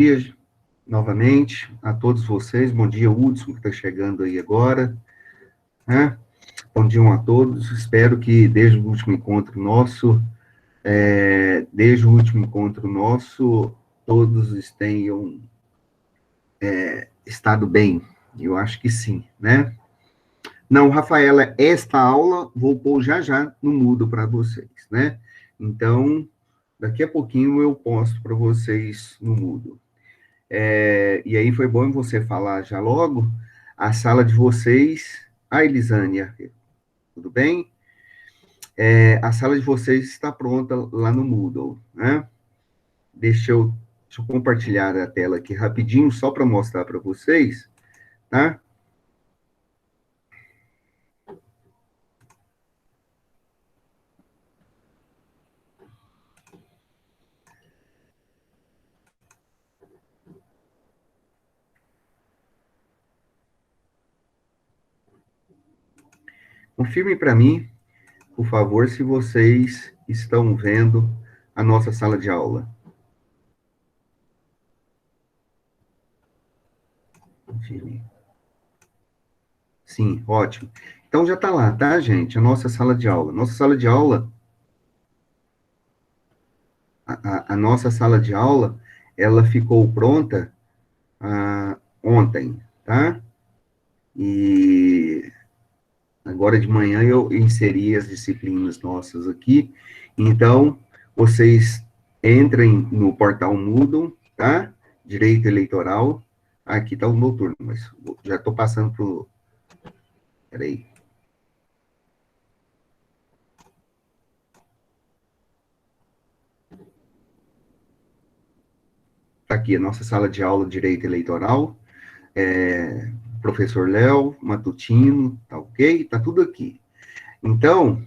dia, novamente, a todos vocês. Bom dia, Hudson, que está chegando aí agora, né? Bom dia a todos. Espero que desde o último encontro nosso, todos tenham estado bem. Eu acho que sim, né? Não, Rafaela, esta aula vou pôr já no mudo para vocês, né? Então, daqui a pouquinho eu posto para vocês no mudo. E aí foi bom você falar já logo, a sala de vocês... Ah, Elisânia, tudo bem? A sala de vocês está pronta lá no Moodle, né? Deixa eu compartilhar a tela aqui rapidinho, só para mostrar para vocês, tá? Confirme para mim, por favor, se vocês estão vendo a nossa sala de aula. Confirme. Sim, ótimo. Então já está lá, tá, gente? A nossa sala de aula. Nossa sala de aula, a nossa sala de aula, ela ficou pronta ontem, tá? E agora de manhã eu inseri as disciplinas nossas aqui. Então, vocês entrem no portal Moodle, tá? Direito Eleitoral. Aqui está o noturno, mas já estou passando para o... Peraí. Está aqui a nossa sala de aula de Direito Eleitoral. Professor Léo, Matutino, tá ok? Tá tudo aqui. Então,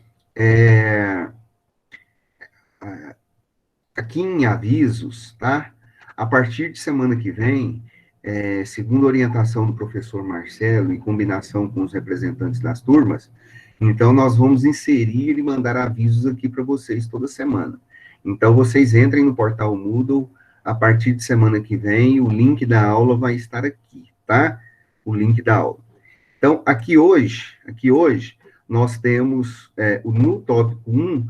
aqui em avisos, tá? A partir de semana que vem, segundo a orientação do professor Marcelo, em combinação com os representantes das turmas, então nós vamos inserir e mandar avisos aqui para vocês toda semana. Então, vocês entrem no portal Moodle, a partir de semana que vem, o link da aula vai estar aqui, tá? O link da aula. Então, aqui hoje, nós temos, no tópico 1,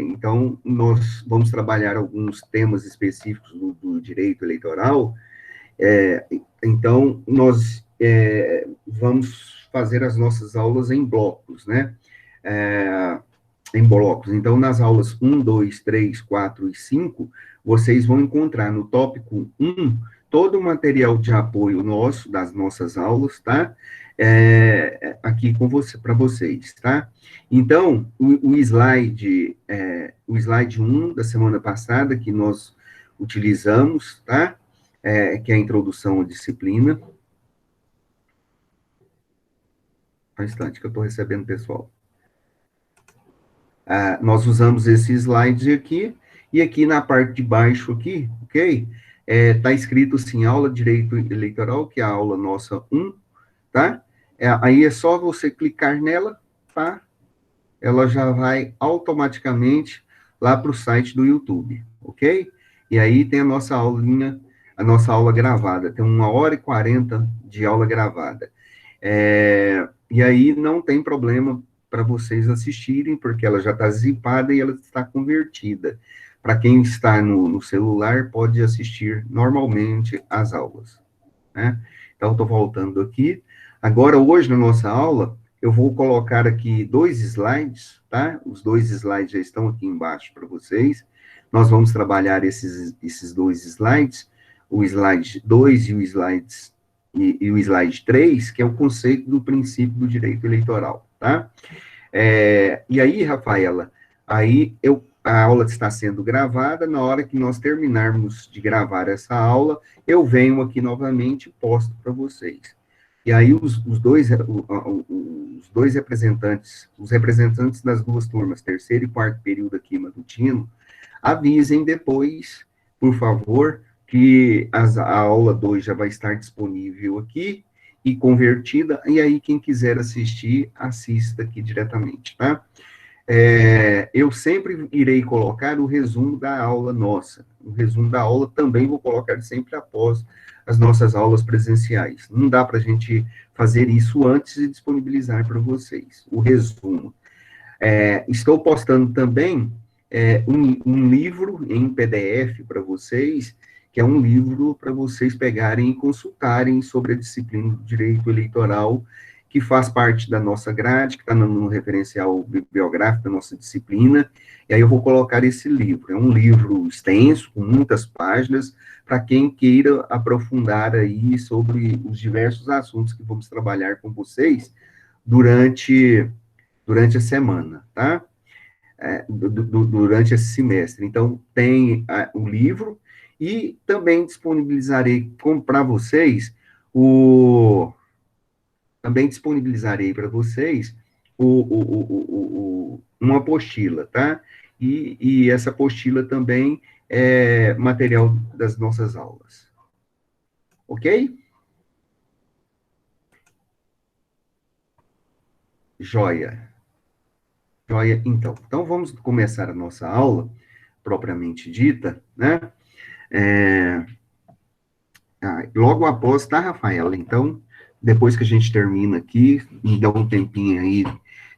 então, nós vamos trabalhar alguns temas específicos do direito eleitoral. Então, nós vamos fazer as nossas aulas em blocos, né? Em blocos. Então, nas aulas 1, 2, 3, 4 e 5, vocês vão encontrar no tópico 1 todo o material de apoio nosso, das nossas aulas, tá? Aqui com você, para vocês, tá? Então, o slide 1 da semana passada, que nós utilizamos, tá? Que é a introdução à disciplina. Um instante que eu estou recebendo, pessoal. Nós usamos esse slide aqui, e aqui na parte de baixo aqui, ok? Tá escrito assim, aula de Direito Eleitoral, que é a aula nossa 1, tá? Aí é só você clicar nela, tá? Ela já vai automaticamente lá para o site do YouTube, ok? E aí tem a nossa aulinha, a nossa aula gravada, tem 1h40 de aula gravada. E aí não tem problema para vocês assistirem, porque ela já está zipada e ela está convertida. Para quem está no celular, pode assistir normalmente as aulas, né? Então, estou voltando aqui. Agora, hoje, na nossa aula, eu vou colocar aqui 2 slides, tá? Os 2 slides já estão aqui embaixo para vocês. Nós vamos trabalhar esses 2 slides, o slide 2 e o slide 3, que é o conceito do princípio do direito eleitoral, tá? E aí, Rafaela, a aula está sendo gravada, na hora que nós terminarmos de gravar essa aula, eu venho aqui novamente e posto para vocês. E aí os dois representantes, os representantes das duas turmas, terceiro e quarto período aqui matutino, avisem depois, por favor, que a aula 2 já vai estar disponível aqui e convertida, e aí quem quiser assistir, assista aqui diretamente, tá? Eu sempre irei colocar o resumo da aula nossa. O resumo da aula também vou colocar sempre após as nossas aulas presenciais. Não dá para a gente fazer isso antes e disponibilizar para vocês. O resumo. Estou postando também um livro em PDF para vocês, que é um livro para vocês pegarem e consultarem sobre a disciplina do direito eleitoral, que faz parte da nossa grade, que está no referencial bibliográfico da nossa disciplina, e aí eu vou colocar esse livro. É um livro extenso, com muitas páginas, para quem queira aprofundar aí sobre os diversos assuntos que vamos trabalhar com vocês durante a semana, tá? Durante esse semestre. Então, tem o livro e também disponibilizarei para vocês o... Também disponibilizarei para vocês uma apostila, tá? E essa apostila também é material das nossas aulas. Ok? Joia. Joia, então. Então, vamos começar a nossa aula, propriamente dita, né? Logo após, tá, Rafaela? Então, depois que a gente termina aqui, me dá um tempinho aí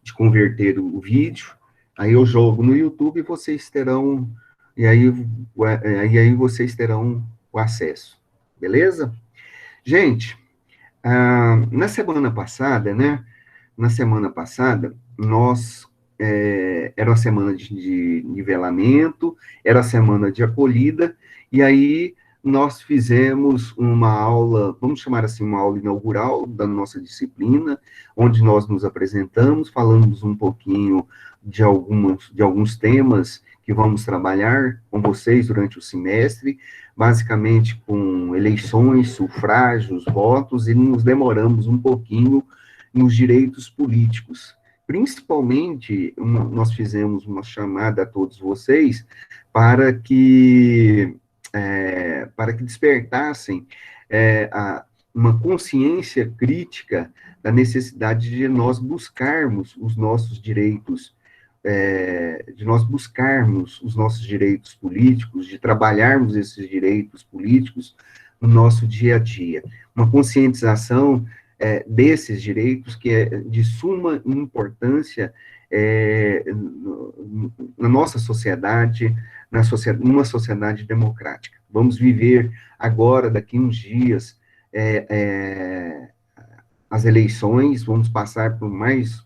de converter o vídeo, aí eu jogo no YouTube e vocês terão, e aí vocês terão o acesso, beleza? Gente, na semana passada, né? Na semana passada, era a semana de nivelamento, era a semana de acolhida, e aí nós fizemos uma aula, vamos chamar assim, uma aula inaugural da nossa disciplina, onde nós nos apresentamos, falamos um pouquinho de alguns temas que vamos trabalhar com vocês durante o semestre, basicamente com eleições, sufrágios, votos, e nos demoramos um pouquinho nos direitos políticos. Principalmente, nós fizemos uma chamada a todos vocês para que despertassem uma consciência crítica da necessidade de nós buscarmos os nossos direitos, de nós buscarmos os nossos direitos políticos, de trabalharmos esses direitos políticos no nosso dia a dia. Uma conscientização desses direitos que é de suma importância na nossa sociedade, numa sociedade democrática. Vamos viver agora, daqui uns dias, as eleições, vamos passar por mais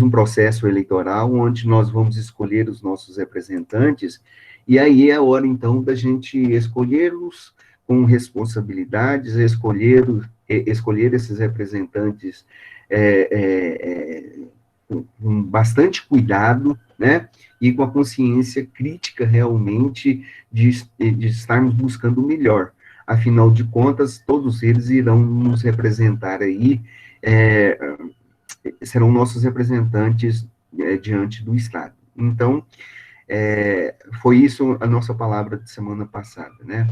um processo eleitoral, onde nós vamos escolher os nossos representantes, e aí é a hora, então, da gente escolhê-los com responsabilidades, escolher esses representantes com bastante cuidado, né, e com a consciência crítica, realmente, de estarmos buscando o melhor. Afinal de contas, todos eles irão nos representar aí, serão nossos representantes diante do Estado. Então, foi isso a nossa palavra de semana passada, né?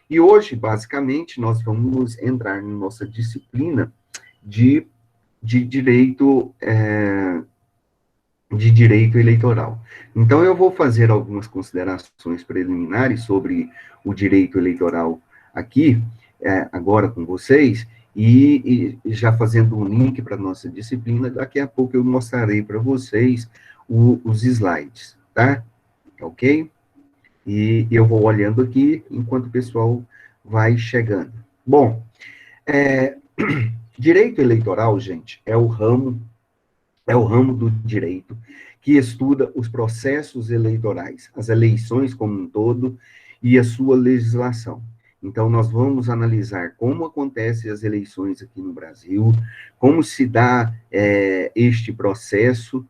E hoje, basicamente, nós vamos entrar na nossa disciplina de direito, de direito eleitoral. Então, eu vou fazer algumas considerações preliminares sobre o direito eleitoral aqui, agora com vocês, e já fazendo um link para a nossa disciplina, daqui a pouco eu mostrarei para vocês os slides, tá? Ok? E eu vou olhando aqui, enquanto o pessoal vai chegando. Bom, direito eleitoral, gente, é o ramo do direito que estuda os processos eleitorais, as eleições como um todo e a sua legislação. Então, nós vamos analisar como acontecem as eleições aqui no Brasil, como se dá este processo,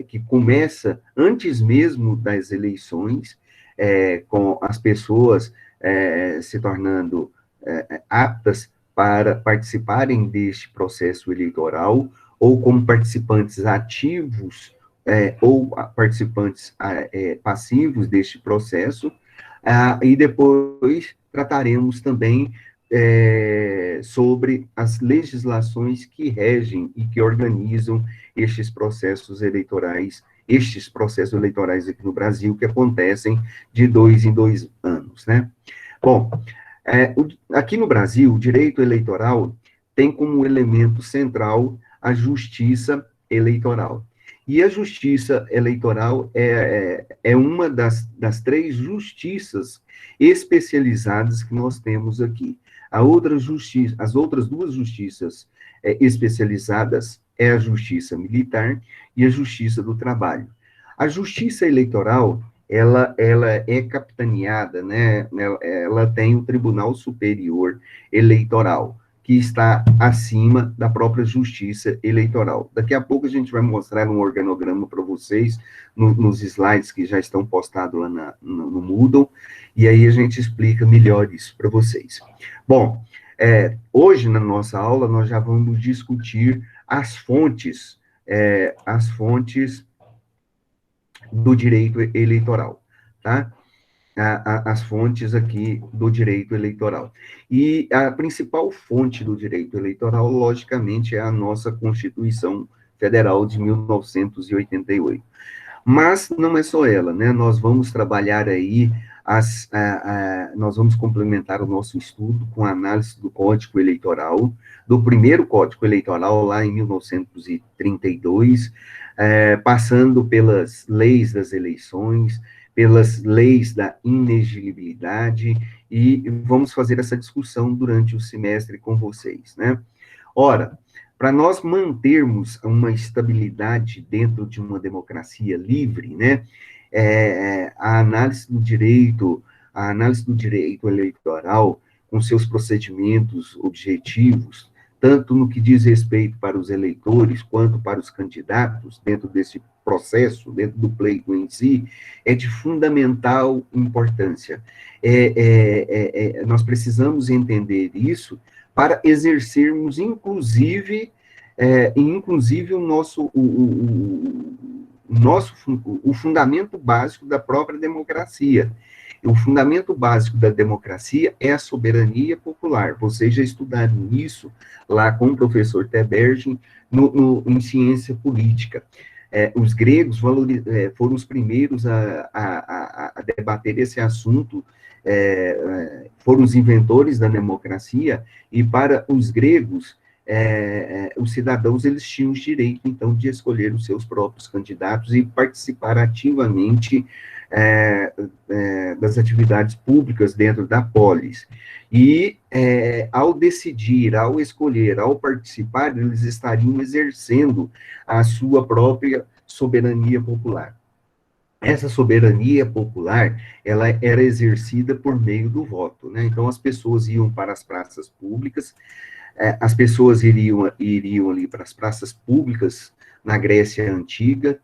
que começa antes mesmo das eleições, com as pessoas se tornando aptas para participarem deste processo eleitoral, ou como participantes ativos, ou participantes passivos deste processo, e depois trataremos também sobre as legislações que regem e que organizam estes processos eleitorais aqui no Brasil, que acontecem de 2 em 2 anos, né? Bom, aqui no Brasil, o direito eleitoral tem como elemento central a justiça eleitoral. E a justiça eleitoral é uma das 3 justiças especializadas que nós temos aqui. As outras 2 justiças especializadas é a justiça militar e a justiça do trabalho. A justiça eleitoral, ela é capitaneada, né? Ela tem o Tribunal Superior Eleitoral, que está acima da própria justiça eleitoral. Daqui a pouco a gente vai mostrar um organograma para vocês, nos slides que já estão postados lá no Moodle, e aí a gente explica melhor isso para vocês. Bom, hoje na nossa aula nós já vamos discutir as fontes do direito eleitoral, tá? As fontes aqui do direito eleitoral. E a principal fonte do direito eleitoral, logicamente, é a nossa Constituição Federal de 1988. Mas não é só ela, né? Nós vamos trabalhar aí, nós vamos complementar o nosso estudo com a análise do Código Eleitoral, do primeiro Código Eleitoral, lá em 1932, passando pelas leis das eleições, pelas leis da inegibilidade, e vamos fazer essa discussão durante o semestre com vocês, né? Ora, para nós mantermos uma estabilidade dentro de uma democracia livre, né, a análise do direito eleitoral, com seus procedimentos objetivos, tanto no que diz respeito para os eleitores, quanto para os candidatos, dentro desse processo, dentro do pleito em si, é de fundamental importância. Nós precisamos entender isso para exercermos, inclusive, o fundamento básico da própria democracia. O fundamento básico da democracia é a soberania popular. Vocês já estudaram isso lá com o professor Tebergen em ciência política. Os gregos foram os primeiros a debater esse assunto, foram os inventores da democracia, e para os gregos, os cidadãos, eles tinham o direito, então, de escolher os seus próprios candidatos e participar ativamente das atividades públicas dentro da polis. E, ao decidir, ao escolher, ao participar, eles estariam exercendo a sua própria soberania popular. Essa soberania popular, ela era exercida por meio do voto, né? Então, as pessoas iam para as praças públicas, as pessoas iriam ali para as praças públicas na Grécia Antiga,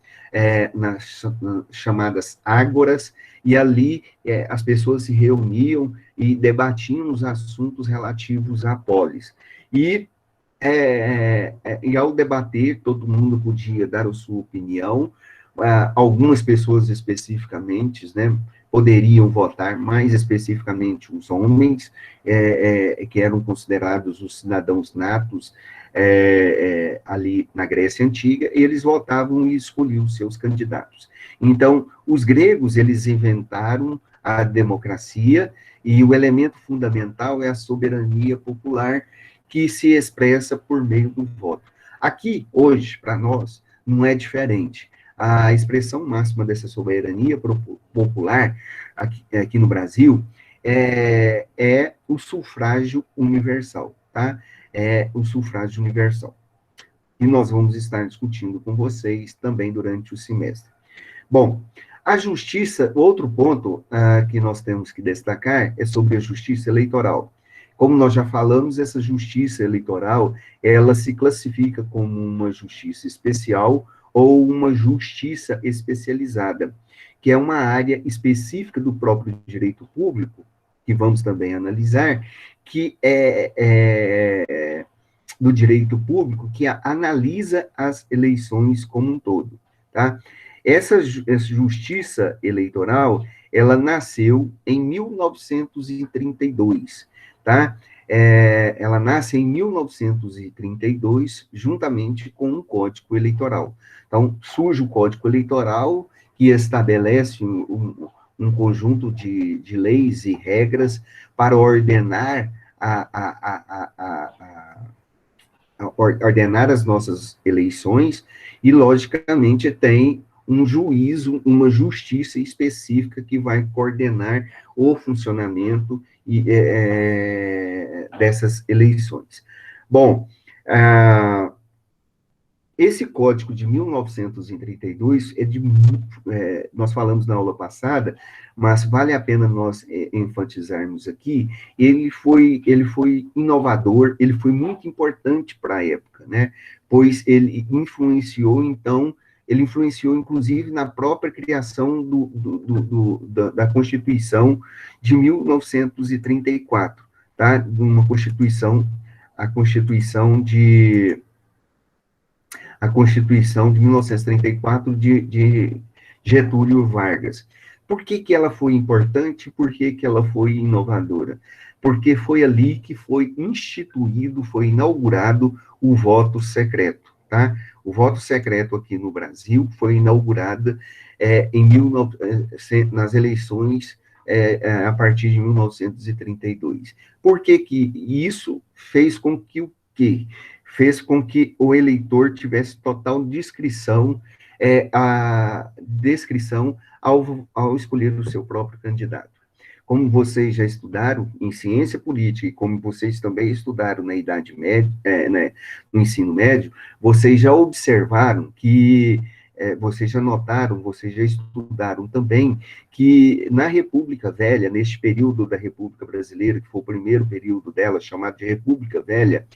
nas chamadas ágoras, e ali as pessoas se reuniam e debatiam os assuntos relativos à polis. E ao debater, todo mundo podia dar a sua opinião, algumas pessoas especificamente, né, poderiam votar, mais especificamente os homens, que eram considerados os cidadãos natos, ali na Grécia Antiga, eles votavam e escolhiam seus candidatos. Então, os gregos, eles inventaram a democracia, e o elemento fundamental é a soberania popular, que se expressa por meio do voto. Aqui, hoje, para nós, não é diferente. A expressão máxima dessa soberania popular, aqui no Brasil, é o sufrágio universal, tá? É o sufrágio universal. E nós vamos estar discutindo com vocês também durante o semestre. Bom, a justiça, outro ponto que nós temos que destacar é sobre a justiça eleitoral. Como nós já falamos, essa justiça eleitoral, ela se classifica como uma justiça especial ou uma justiça especializada, que é uma área específica do próprio direito público, que vamos também analisar, que do direito público, que analisa as eleições como um todo, tá? Essa justiça eleitoral, ela nasceu em 1932, tá? ela nasce em 1932, juntamente com um Código Eleitoral. Então, surge o Código Eleitoral, que estabelece um conjunto de leis e regras para ordenar ordenar as nossas eleições, e, logicamente, tem um juízo, uma justiça específica que vai coordenar o funcionamento dessas eleições. Bom, esse código de 1932 nós falamos na aula passada, mas vale a pena nós enfatizarmos aqui, ele foi inovador, ele foi muito importante para a época, né? Pois ele influenciou, inclusive, na própria criação da Constituição de 1934, tá? Uma Constituição, a Constituição de 1934 de Getúlio Vargas. Por que ela foi importante? Por que ela foi inovadora? Porque foi ali que foi instituído, foi inaugurado o voto secreto, tá? O voto secreto aqui no Brasil foi inaugurado nas eleições a partir de 1932. Por que isso fez com que o quê? Fez com que o eleitor tivesse total descrição ao escolher o seu próprio candidato. Como vocês já estudaram em ciência política, e como vocês também estudaram na Idade Média, né, no ensino médio, vocês já observaram que, vocês já notaram, vocês já estudaram também, que na República Velha, neste período da República Brasileira, que foi o primeiro período dela, chamado de República Velha,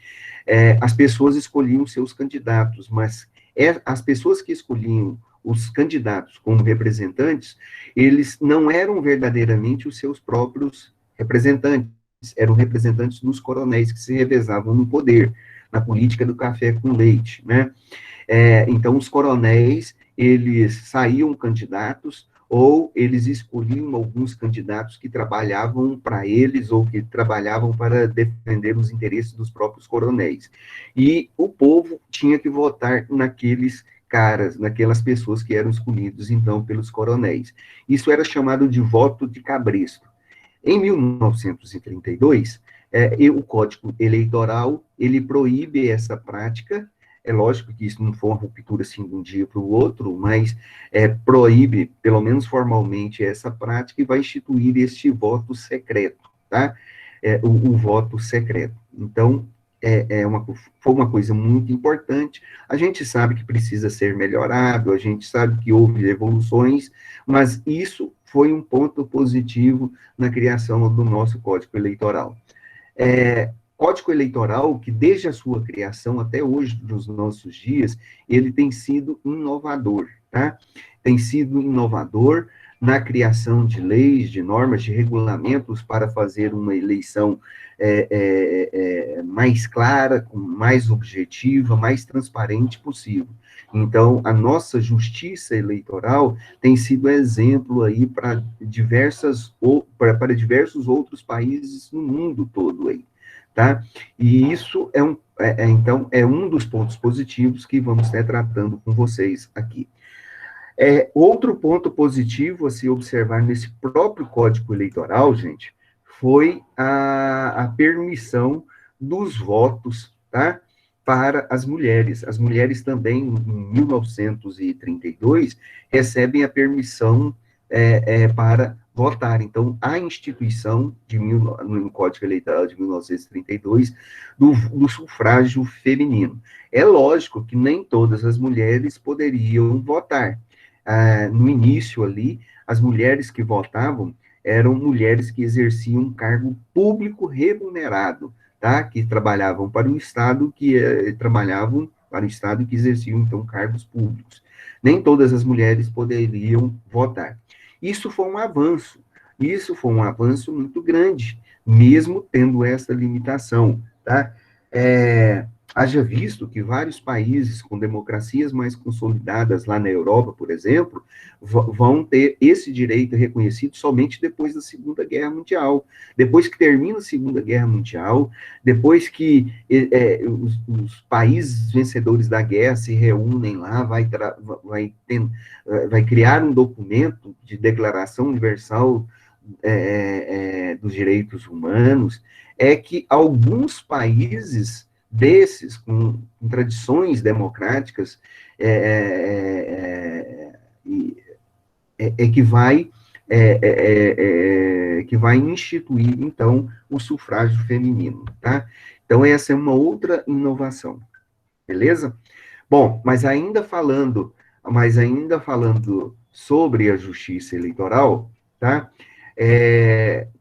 as pessoas escolhiam seus candidatos, mas as pessoas que escolhiam os candidatos como representantes, eles não eram verdadeiramente os seus próprios representantes, eram representantes dos coronéis que se revezavam no poder, na política do café com leite, né? Então, os coronéis, eles saíam candidatos, ou eles escolhiam alguns candidatos que trabalhavam para eles, ou que trabalhavam para defender os interesses dos próprios coronéis. E o povo tinha que votar naqueles caras, naquelas pessoas que eram escolhidos, então, pelos coronéis. Isso era chamado de voto de cabresto. Em 1932, o Código Eleitoral, ele proíbe essa prática. É lógico que isso não foi uma ruptura assim de um dia para o outro, mas proíbe, pelo menos formalmente, essa prática e vai instituir este voto secreto, tá? O voto secreto. Então, foi uma coisa muito importante. A gente sabe que precisa ser melhorado, a gente sabe que houve evoluções, mas isso foi um ponto positivo na criação do nosso Código Eleitoral. Código Eleitoral, que desde a sua criação até hoje, nos nossos dias, ele tem sido inovador, tá? Tem sido inovador na criação de leis, de normas, de regulamentos para fazer uma eleição mais clara, mais objetiva, mais transparente possível. Então, a nossa justiça eleitoral tem sido exemplo aí para diversos outros países no mundo todo aí, tá? E isso então, é um dos pontos positivos que vamos estar tratando com vocês aqui. Outro ponto positivo a se observar nesse próprio Código Eleitoral, gente, foi a permissão dos votos, tá? Para as mulheres. As mulheres também, em 1932, recebem a permissão para votar. Então, a instituição, no Código Eleitoral de 1932, do sufrágio feminino. É lógico que nem todas as mulheres poderiam votar. No início ali, as mulheres que votavam eram mulheres que exerciam um cargo público remunerado, tá? Que trabalhavam para o Estado, que exerciam, então, cargos públicos. Nem todas as mulheres poderiam votar. Isso foi um avanço muito grande, mesmo tendo essa limitação, tá? Haja visto que vários países com democracias mais consolidadas, lá na Europa, por exemplo, vão ter esse direito reconhecido somente depois da Segunda Guerra Mundial. Depois que termina a Segunda Guerra Mundial, depois que os países vencedores da guerra se reúnem lá, vai criar um documento de Declaração Universal dos Direitos Humanos, é que alguns países desses, com tradições democráticas, que vai que vai instituir, então, o sufrágio feminino, tá? Então, essa é uma outra inovação, beleza? Bom, mas ainda falando sobre a justiça eleitoral, tá?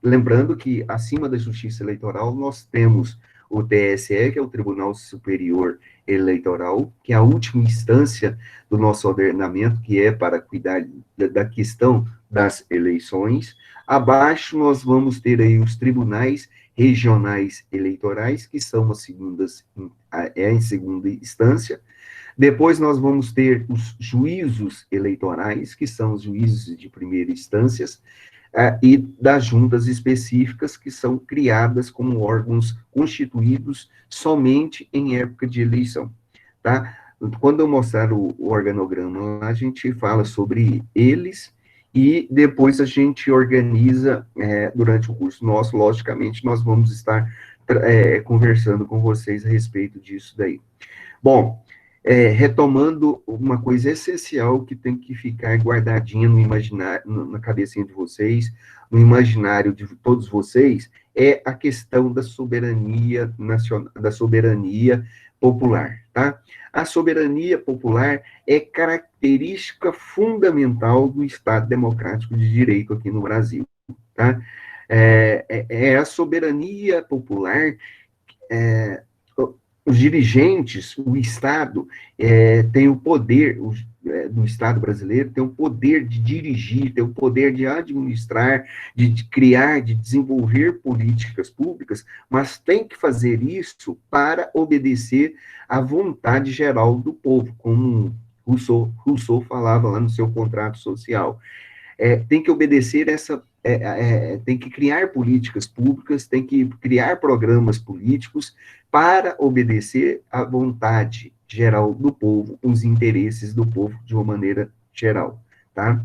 Lembrando que acima da justiça eleitoral nós temos o TSE, que é o Tribunal Superior Eleitoral, que é a última instância do nosso ordenamento, que é para cuidar da questão das eleições. Abaixo nós vamos ter aí os tribunais regionais eleitorais, que são em segunda instância. Depois nós vamos ter os juízos eleitorais, que são os juízes de primeira instância, e das juntas específicas, que são criadas como órgãos constituídos somente em época de eleição, tá? Quando eu mostrar o organograma, a gente fala sobre eles, e depois a gente organiza, durante o curso nosso, logicamente, nós vamos estar conversando com vocês a respeito disso daí. Bom, retomando uma coisa essencial que tem que ficar guardadinha no imaginário, na cabecinha de vocês, no imaginário de todos vocês, é a questão da soberania nacional, da soberania popular, tá? A soberania popular é característica fundamental do Estado Democrático de Direito aqui no Brasil, tá? É a soberania popular, os dirigentes, o Estado tem o poder, do Estado brasileiro, tem o poder de dirigir, tem o poder de administrar, de criar, de desenvolver políticas públicas, mas tem que fazer isso para obedecer à vontade geral do povo, como Rousseau falava lá no seu contrato social. Tem que obedecer tem que criar políticas públicas, tem que criar programas políticos para obedecer à vontade geral do povo, os interesses do povo de uma maneira geral, tá?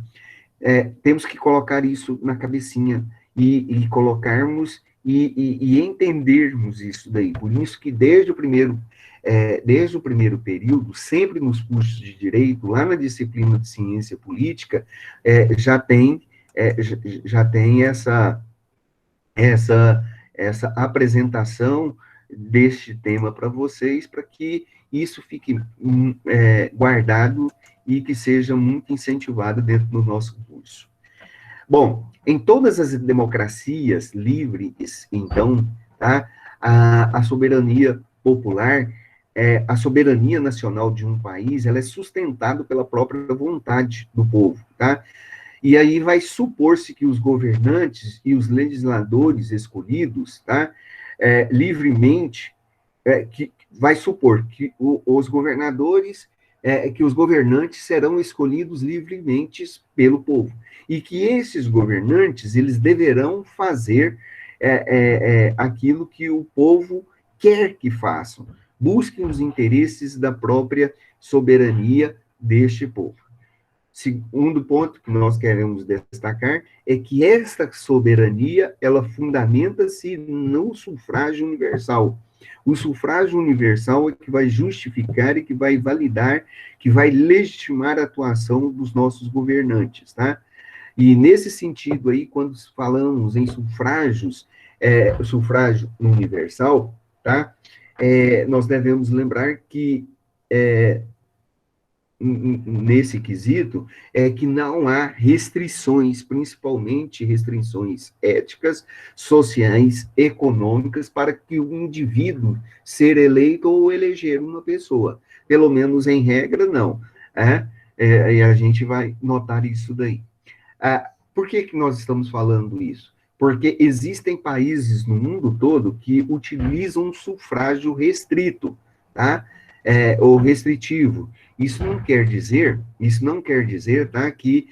Temos que colocar isso na cabecinha e colocarmos e entendermos isso daí. Por isso que desde o primeiro período, sempre nos cursos de direito, lá na disciplina de ciência política, já tem essa apresentação deste tema para vocês, para que isso fique guardado e que seja muito incentivado dentro do nosso curso. Bom, em todas as democracias livres, então, tá, a soberania popular, a soberania nacional de um país, ela é sustentada pela própria vontade do povo, tá? E aí vai supor-se que os governantes e os legisladores escolhidos, tá, livremente, que vai supor que os governadores, que os governantes serão escolhidos livremente pelo povo, e que esses governantes, eles deverão fazer aquilo que o povo quer que façam, busquem os interesses da própria soberania deste povo. Segundo ponto que nós queremos destacar é que esta soberania, ela fundamenta-se no sufrágio universal. O sufrágio universal é que vai justificar e que vai validar, que vai legitimar a atuação dos nossos governantes, tá? E nesse sentido aí, quando falamos em sufrágio universal, tá? Nós devemos lembrar que nesse quesito, é que não há restrições, principalmente restrições éticas, sociais, econômicas, para que o indivíduo ser eleito ou eleger uma pessoa. Pelo menos em regra, não. E a gente vai notar isso daí. Por que nós estamos falando isso? Porque existem países no mundo todo que utilizam um sufrágio restrito, tá? Ou restritivo. Isso não quer dizer, tá, que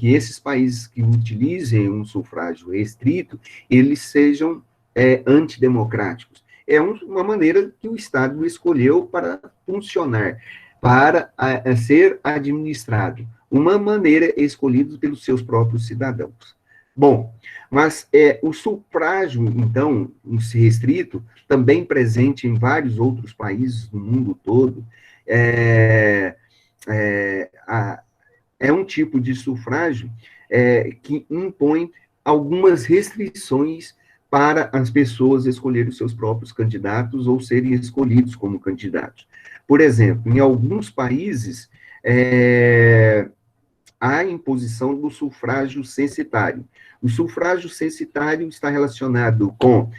esses países que utilizem um sufrágio restrito, eles sejam antidemocráticos. É uma maneira que o Estado escolheu para funcionar, para ser administrado. Uma maneira escolhida pelos seus próprios cidadãos. Bom, mas o sufrágio, então, restrito, também presente em vários outros países do mundo todo, é, é, a, é um tipo de sufrágio que impõe algumas restrições para as pessoas escolherem os seus próprios candidatos ou serem escolhidos como candidatos. Por exemplo, em alguns países, há a imposição do sufrágio censitário. O sufrágio censitário está relacionado com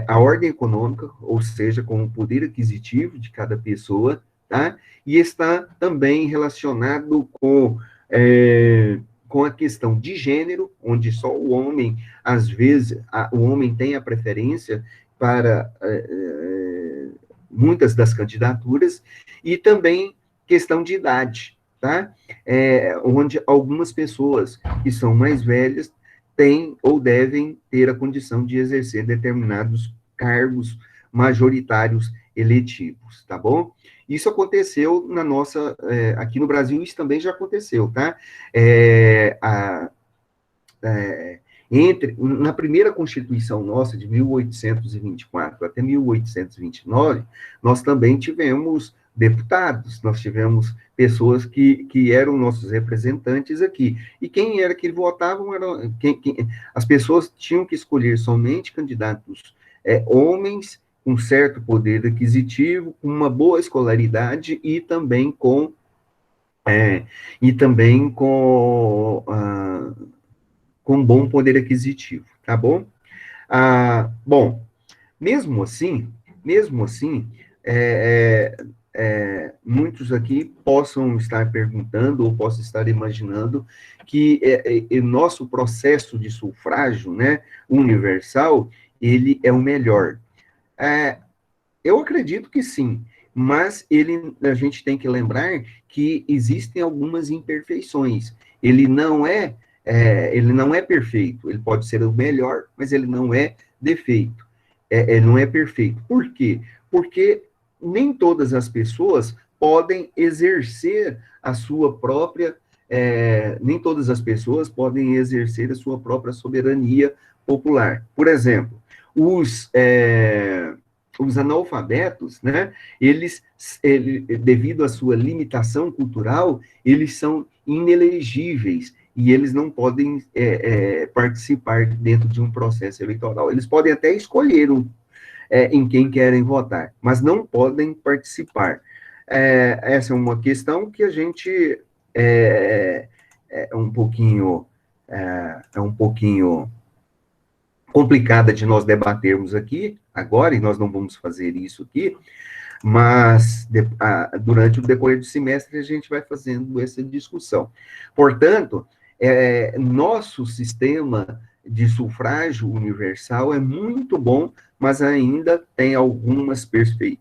a ordem econômica, ou seja, com o poder aquisitivo de cada pessoa, tá? E está também relacionado com a questão de gênero, onde só o homem, às vezes, o homem tem a preferência para muitas das candidaturas, e também questão de idade, tá? Onde algumas pessoas que são mais velhas têm ou devem ter a condição de exercer determinados cargos majoritários eletivos, tá bom? Isso aconteceu aqui no Brasil, isso também já aconteceu, tá? Na primeira Constituição nossa, de 1824 até 1829, nós também tivemos deputados, nós tivemos pessoas que eram nossos representantes aqui. E quem era que votavam, as pessoas tinham que escolher somente candidatos homens com certo poder aquisitivo, com uma boa escolaridade e também com bom poder aquisitivo, tá bom? Bom, mesmo assim, muitos aqui possam estar perguntando ou possam estar imaginando que nosso processo de sufrágio, né, universal, ele é o melhor. Eu acredito que sim, mas a gente tem que lembrar que existem algumas imperfeições. Ele não é perfeito. Ele pode ser o melhor, mas ele não é defeito. Ele não é perfeito. Por quê? Porque nem todas as pessoas podem exercer a sua própria, nem todas as pessoas podem exercer a sua própria soberania popular. Por exemplo, os analfabetos, né, devido à sua limitação cultural, eles são inelegíveis e eles não podem participar dentro de um processo eleitoral. Eles podem até escolher em quem querem votar, mas não podem participar. Essa é uma questão que a gente é um pouquinho complicada de nós debatermos aqui agora, e nós não vamos fazer isso aqui, mas durante o decorrer do semestre a gente vai fazendo essa discussão. Portanto, nosso sistema de sufrágio universal é muito bom, mas ainda tem algumas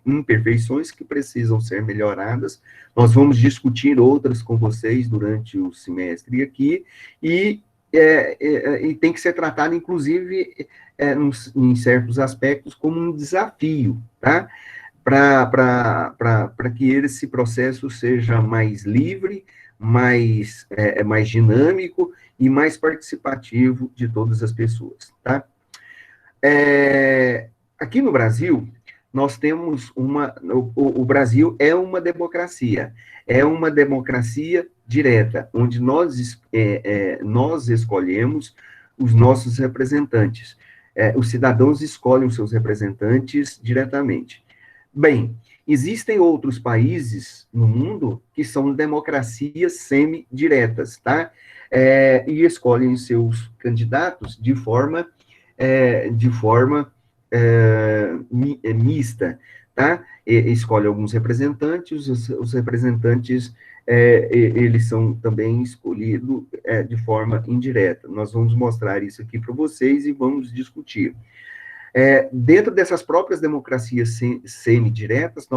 imperfeições que precisam ser melhoradas. Nós vamos discutir outras com vocês durante o semestre aqui, e tem que ser tratado, inclusive, em certos aspectos, como um desafio, tá? Para que esse processo seja mais livre, mais dinâmico e mais participativo de todas as pessoas, tá? Aqui no Brasil, nós temos o Brasil é uma democracia direta, onde nós escolhemos os nossos representantes. Os cidadãos escolhem os seus representantes diretamente. Bem, existem outros países no mundo que são democracias semidiretas, tá? E escolhem seus candidatos de forma mista, tá? Escolhe alguns representantes, os representantes, eles são também escolhidos de forma indireta. Nós vamos mostrar isso aqui para vocês e vamos discutir. Dentro dessas próprias democracias semidiretas,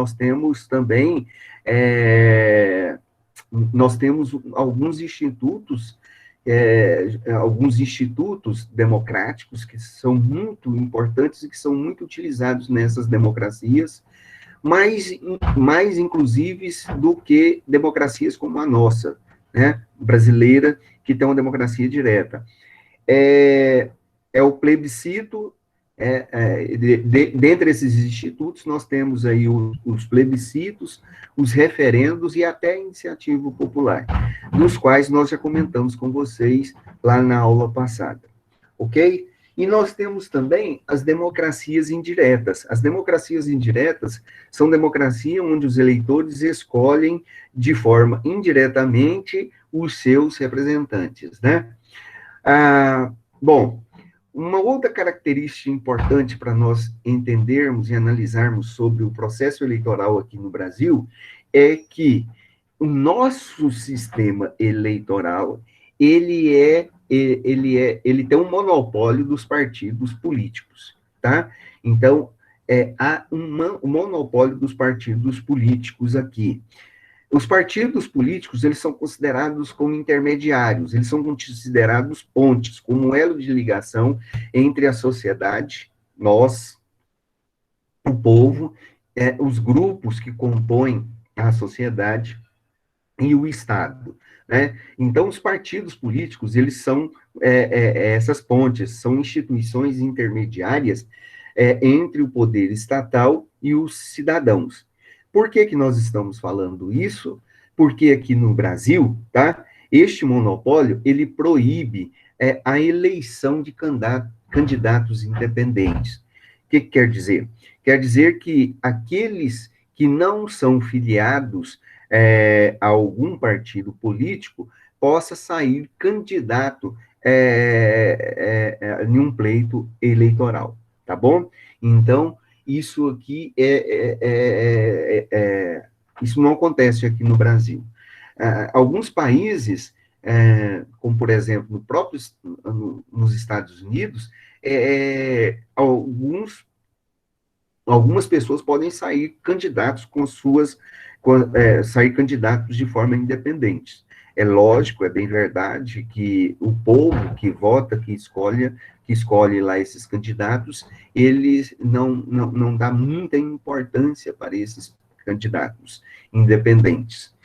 é, nós temos alguns institutos democráticos que são muito importantes e que são muito utilizados nessas democracias, mais inclusive do que democracias como a nossa, né, brasileira, que tem uma democracia direta. O plebiscito, dentre esses institutos, nós temos aí os plebiscitos, os referendos e até a iniciativa popular, dos quais nós já comentamos com vocês lá na aula passada, ok? E nós temos também as democracias indiretas. As democracias indiretas são democracias onde os eleitores escolhem de forma indiretamente os seus representantes, né? Bom, uma outra característica importante para nós entendermos e analisarmos sobre o processo eleitoral aqui no Brasil é que o nosso sistema eleitoral, ele tem um monopólio dos partidos políticos, tá? Então, há um monopólio dos partidos políticos aqui. Os partidos políticos, eles são considerados como intermediários, eles são considerados pontes, como um elo de ligação entre a sociedade, nós, o povo, os grupos que compõem a sociedade e o Estado, né? Então, os partidos políticos, eles são essas pontes, são instituições intermediárias entre o poder estatal e os cidadãos. Por que que nós estamos falando isso? Porque aqui no Brasil, tá? Este monopólio, ele proíbe a eleição de candidatos independentes. O que quer dizer? Quer dizer que aqueles que não são filiados a algum partido político possa sair candidato em um pleito eleitoral, tá bom? Então, isso aqui isso não acontece aqui no Brasil. Alguns países, como por exemplo nos Estados Unidos, algumas pessoas podem sair candidatos sair candidatos de forma independente. É lógico, é bem verdade que o povo que vota, que escolhe lá esses candidatos, eles não dá muita importância para esses candidatos independentes.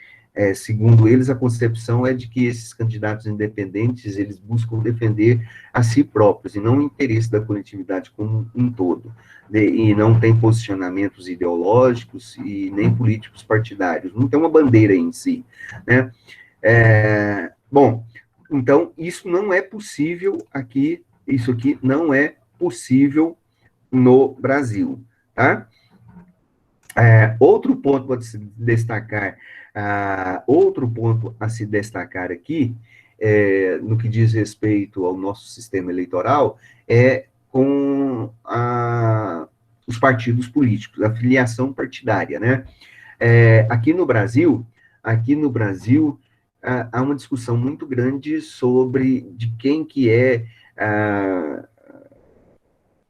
Segundo eles, a concepção é de que esses candidatos independentes, eles buscam defender a si próprios, e não o interesse da coletividade como um todo, e não tem posicionamentos ideológicos e nem políticos partidários, não tem uma bandeira em si, né? Bom, então, isso não é possível aqui, isso aqui não é possível no Brasil, tá? Outro ponto a se destacar, aqui, no que diz respeito ao nosso sistema eleitoral, é com os partidos políticos, a filiação partidária, né? Aqui no Brasil, há uma discussão muito grande sobre de quem que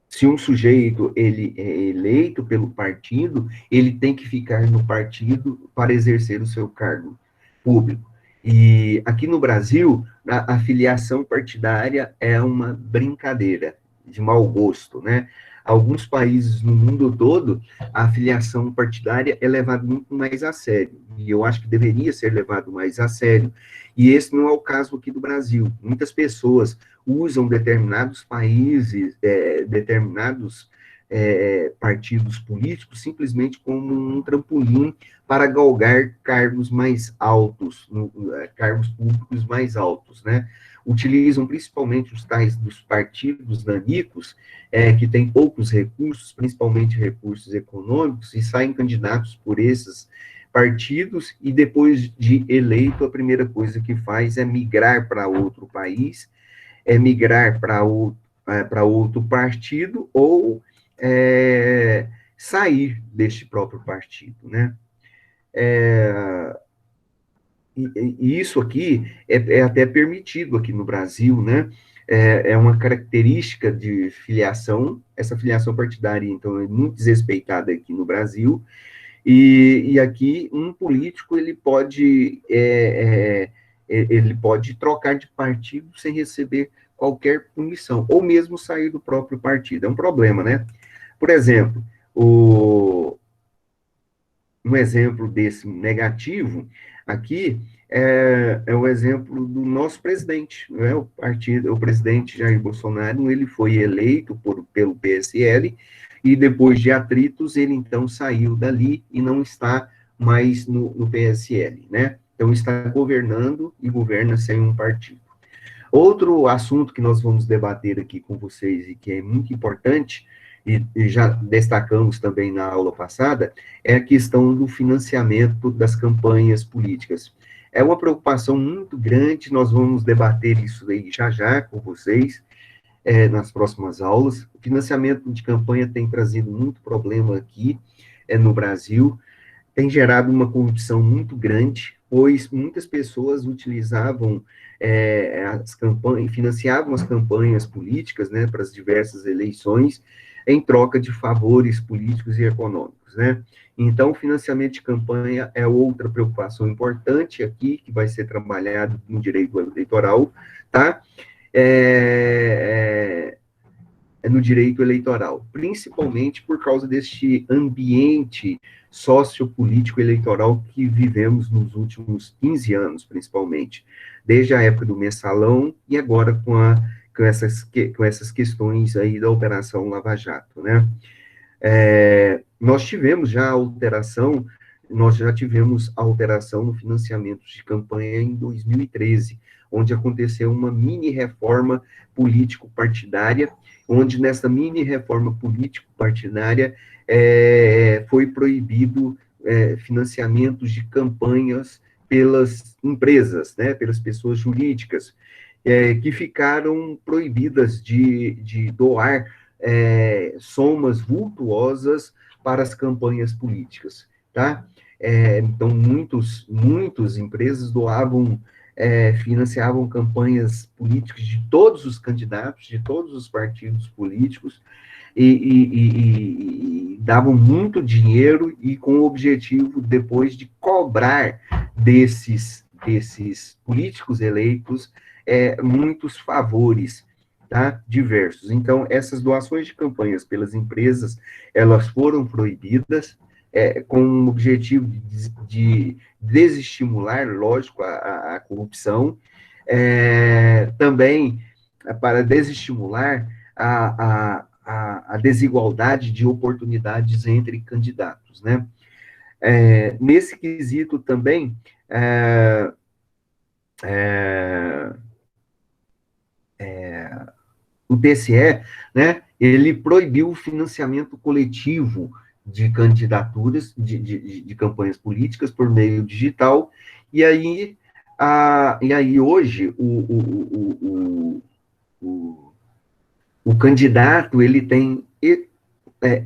se um sujeito ele é eleito pelo partido, ele tem que ficar no partido para exercer o seu cargo público. E aqui no Brasil, a filiação partidária é uma brincadeira de mau gosto, né? Alguns países no mundo todo, a filiação partidária é levada muito mais a sério, e eu acho que deveria ser levado mais a sério, e esse não é o caso aqui do Brasil. Muitas pessoas usam determinados países, determinados partidos políticos, simplesmente como um trampolim para galgar cargos mais altos, cargos públicos mais altos, né? Utilizam principalmente os tais dos partidos nanicos, que têm poucos recursos, principalmente recursos econômicos, e saem candidatos por esses partidos, e depois de eleito, a primeira coisa que faz é migrar para outro país, migrar para outro partido, ou sair deste próprio partido, né? E isso aqui é até permitido aqui no Brasil, né? é uma característica de filiação. Essa filiação partidária, então, é muito desrespeitada aqui no Brasil, e aqui um político ele pode trocar de partido sem receber qualquer punição, ou mesmo sair do próprio partido. É um problema, né? Por exemplo, um exemplo desse negativo aqui é o exemplo do nosso presidente, né? O presidente Jair Bolsonaro, ele foi eleito pelo PSL, e depois de atritos, ele então saiu dali e não está mais no PSL, né? Então está governando e governa sem um partido. Outro assunto que nós vamos debater aqui com vocês e que é muito importante, e já destacamos também na aula passada, é a questão do financiamento das campanhas políticas. É uma preocupação muito grande, nós vamos debater isso aí já já com vocês, nas próximas aulas. O financiamento de campanha tem trazido muito problema aqui, no Brasil, tem gerado uma corrupção muito grande, pois muitas pessoas utilizavam as campanhas, financiavam as campanhas políticas, né, para as diversas eleições, em troca de favores políticos e econômicos, né? Então, o financiamento de campanha é outra preocupação importante aqui, que vai ser trabalhado no direito eleitoral, tá? É, no direito eleitoral, principalmente por causa deste ambiente sociopolítico eleitoral que vivemos nos últimos 15 anos, principalmente, desde a época do mensalão e agora com essas questões aí da Operação Lava Jato, né? Nós tivemos já alteração, nós já tivemos alteração no financiamento de campanha em 2013, onde aconteceu uma mini reforma político-partidária, onde nessa mini reforma político-partidária foi proibido financiamentos de campanhas pelas empresas, né, pelas pessoas jurídicas, que ficaram proibidas de doar somas vultuosas para as campanhas políticas, tá? Então, muitas empresas doavam, financiavam campanhas políticas de todos os candidatos, de todos os partidos políticos, e davam muito dinheiro e com o objetivo, depois, de cobrar desses políticos eleitos muitos favores, tá? Diversos. Então, essas doações de campanhas pelas empresas, elas foram proibidas, com o objetivo de desestimular, lógico, a corrupção, também para desestimular a desigualdade de oportunidades entre candidatos, né? Nesse quesito também, o TSE, né, ele proibiu o financiamento coletivo de candidaturas, de campanhas políticas por meio digital, e aí hoje o candidato, ele tem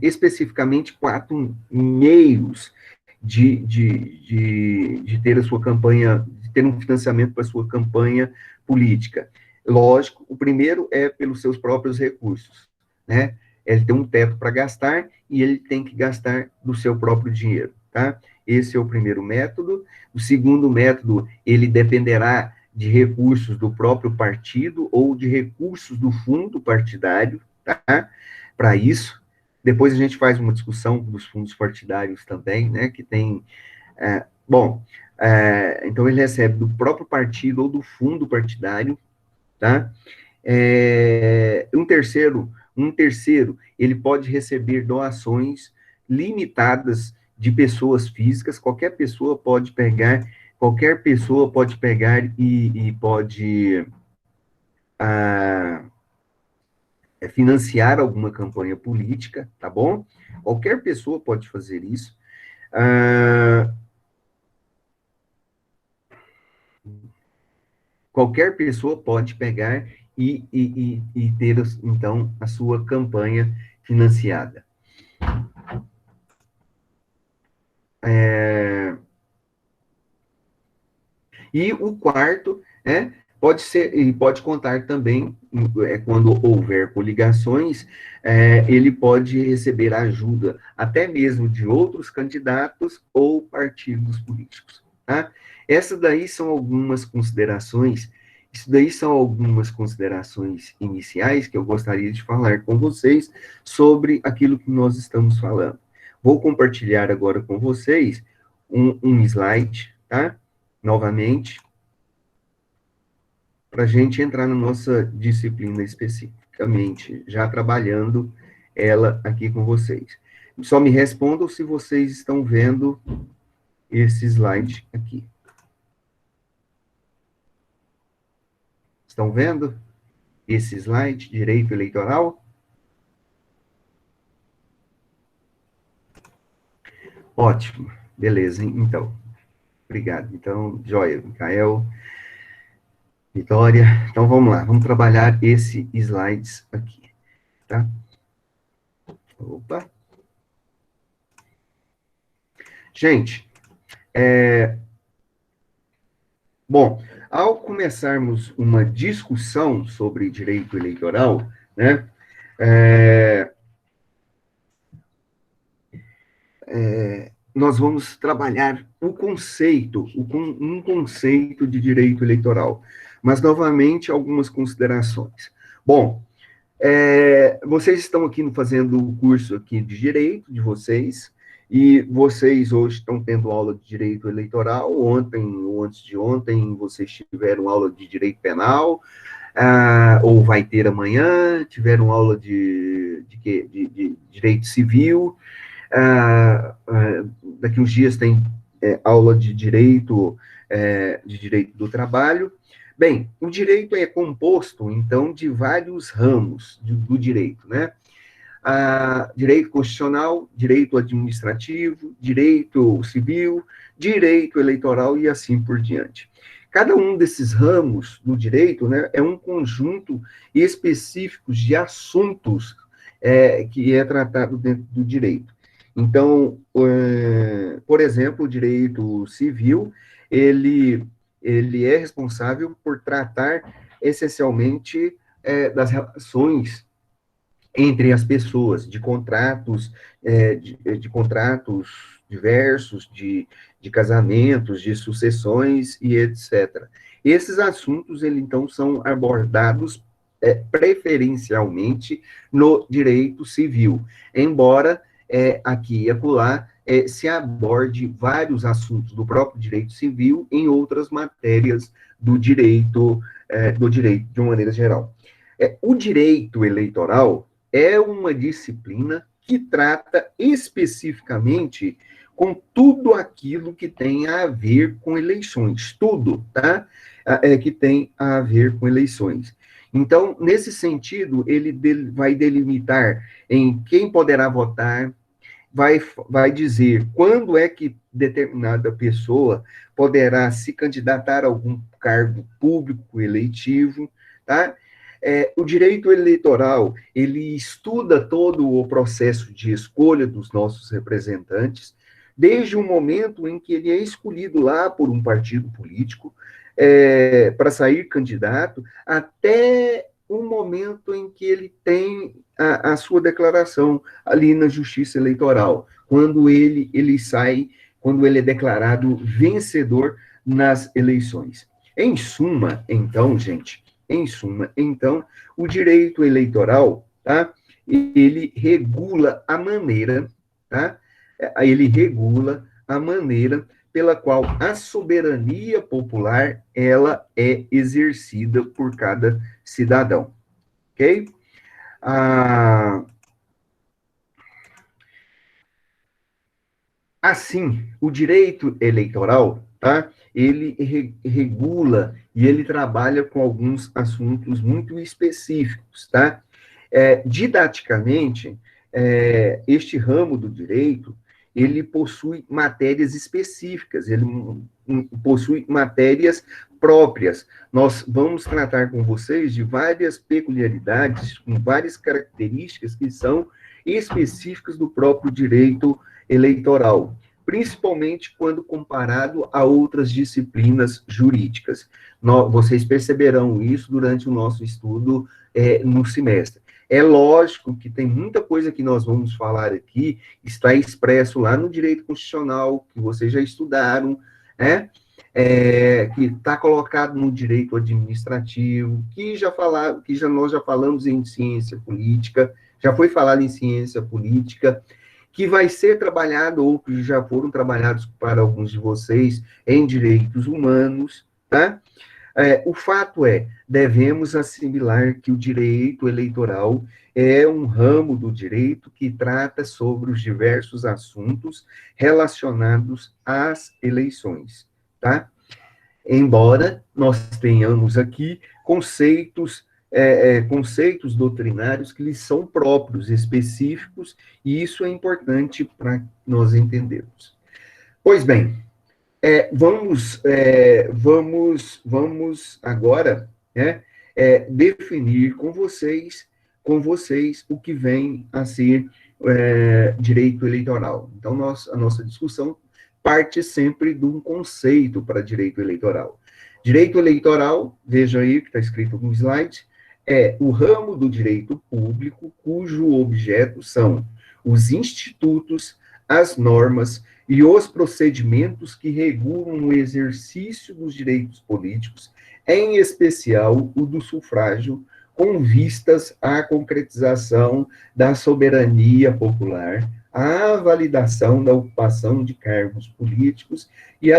especificamente 4 meios de ter a sua campanha, de ter um financiamento para a sua campanha política. Lógico, o primeiro é pelos seus próprios recursos, né? Ele tem um teto para gastar e ele tem que gastar do seu próprio dinheiro, tá? Esse é o primeiro método. O segundo método, ele dependerá de recursos do próprio partido ou de recursos do fundo partidário, tá? Para isso. Depois a gente faz uma discussão dos fundos partidários também, né? Que tem. Então ele recebe do próprio partido ou do fundo partidário, tá? Um terceiro, ele pode receber doações limitadas de pessoas físicas. Qualquer pessoa pode pegar e pode financiar alguma campanha política, tá bom? Qualquer pessoa pode fazer isso. Qualquer pessoa pode pegar e ter, então, a sua campanha financiada. E o quarto Pode ser, e pode contar também, quando houver coligações, ele pode receber ajuda, até mesmo de outros candidatos ou partidos políticos, tá? Essas daí são algumas considerações, isso daí são algumas considerações iniciais que eu gostaria de falar com vocês sobre aquilo que nós estamos falando. Vou compartilhar agora com vocês um slide, tá? Novamente, para a gente entrar na nossa disciplina especificamente, já trabalhando ela aqui com vocês. Só me respondam se vocês estão vendo esse slide aqui. Estão vendo esse slide, direito eleitoral? Ótimo, beleza, então. Obrigado. Então, joia, Micael, Vitória. Então, vamos lá, vamos trabalhar esse slides aqui, tá? Opa. Gente, bom, ao começarmos uma discussão sobre direito eleitoral, né, nós vamos trabalhar o conceito, um conceito de direito eleitoral. Mas, novamente, algumas considerações. Bom, vocês estão aqui fazendo o curso aqui de direito de vocês, e vocês hoje estão tendo aula de direito eleitoral. Ontem ou antes de ontem vocês tiveram aula de direito penal, ou vai ter amanhã, tiveram aula de direito civil, daqui uns dias tem aula de direito do trabalho. Bem, o direito é composto, então, de vários ramos do direito, né? Direito constitucional, direito administrativo, direito civil, direito eleitoral e assim por diante. Cada um desses ramos do direito, né, é um conjunto específico de assuntos que é tratado dentro do direito. Então, por exemplo, o direito civil, ele é responsável por tratar essencialmente das relações entre as pessoas, de contratos, de contratos diversos, de casamentos, de sucessões e etc. Esses assuntos, então, são abordados preferencialmente no direito civil, embora aqui e acolá se aborde vários assuntos do próprio direito civil em outras matérias do direito de uma maneira geral. O direito eleitoral é uma disciplina que trata especificamente com tudo aquilo que tem a ver com eleições, tudo, tá? Que tem a ver com eleições. Então, nesse sentido, ele vai delimitar em quem poderá votar, vai dizer quando é que determinada pessoa poderá se candidatar a algum cargo público eletivo, tá? O direito eleitoral, ele estuda todo o processo de escolha dos nossos representantes, desde o momento em que ele é escolhido lá por um partido político, para sair candidato, até o momento em que ele tem a sua declaração ali na Justiça Eleitoral, quando ele sai, quando ele é declarado vencedor nas eleições. Em suma, então, gente, o direito eleitoral, tá? Ele regula a maneira, tá? Ele regula a maneira pela qual a soberania popular, ela é exercida por cada cidadão, ok? Assim, o direito eleitoral, tá? Ele regula e ele trabalha com alguns assuntos muito específicos, tá? Didaticamente, este ramo do direito, ele possui matérias específicas, ele possui matérias próprias. Nós vamos tratar com vocês de várias peculiaridades, com várias características que são específicas do próprio direito eleitoral. principalmente quando comparado a outras disciplinas jurídicas. Vocês perceberão isso durante o nosso estudo no semestre. É lógico que tem muita coisa que nós vamos falar aqui, está expresso lá no direito constitucional, que vocês já estudaram, né? Que está colocado no direito administrativo, nós já falamos em ciência política, já foi falado em ciência política, que vai ser trabalhado, ou que já foram trabalhados para alguns de vocês, em direitos humanos, tá? O fato devemos assimilar que o direito eleitoral é um ramo do direito que trata sobre os diversos assuntos relacionados às eleições, tá? Embora nós tenhamos aqui conceitos doutrinários que lhes são próprios, específicos, e isso é importante para nós entendermos. Pois bem, vamos agora, né, definir com vocês o que vem a ser direito eleitoral. Então, a nossa discussão parte sempre de um conceito para direito eleitoral. Direito eleitoral, veja aí que está escrito no slide, é o ramo do direito público cujo objeto são os institutos, as normas e os procedimentos que regulam o exercício dos direitos políticos, em especial o do sufrágio, com vistas à concretização da soberania popular, à validação da ocupação de cargos políticos e à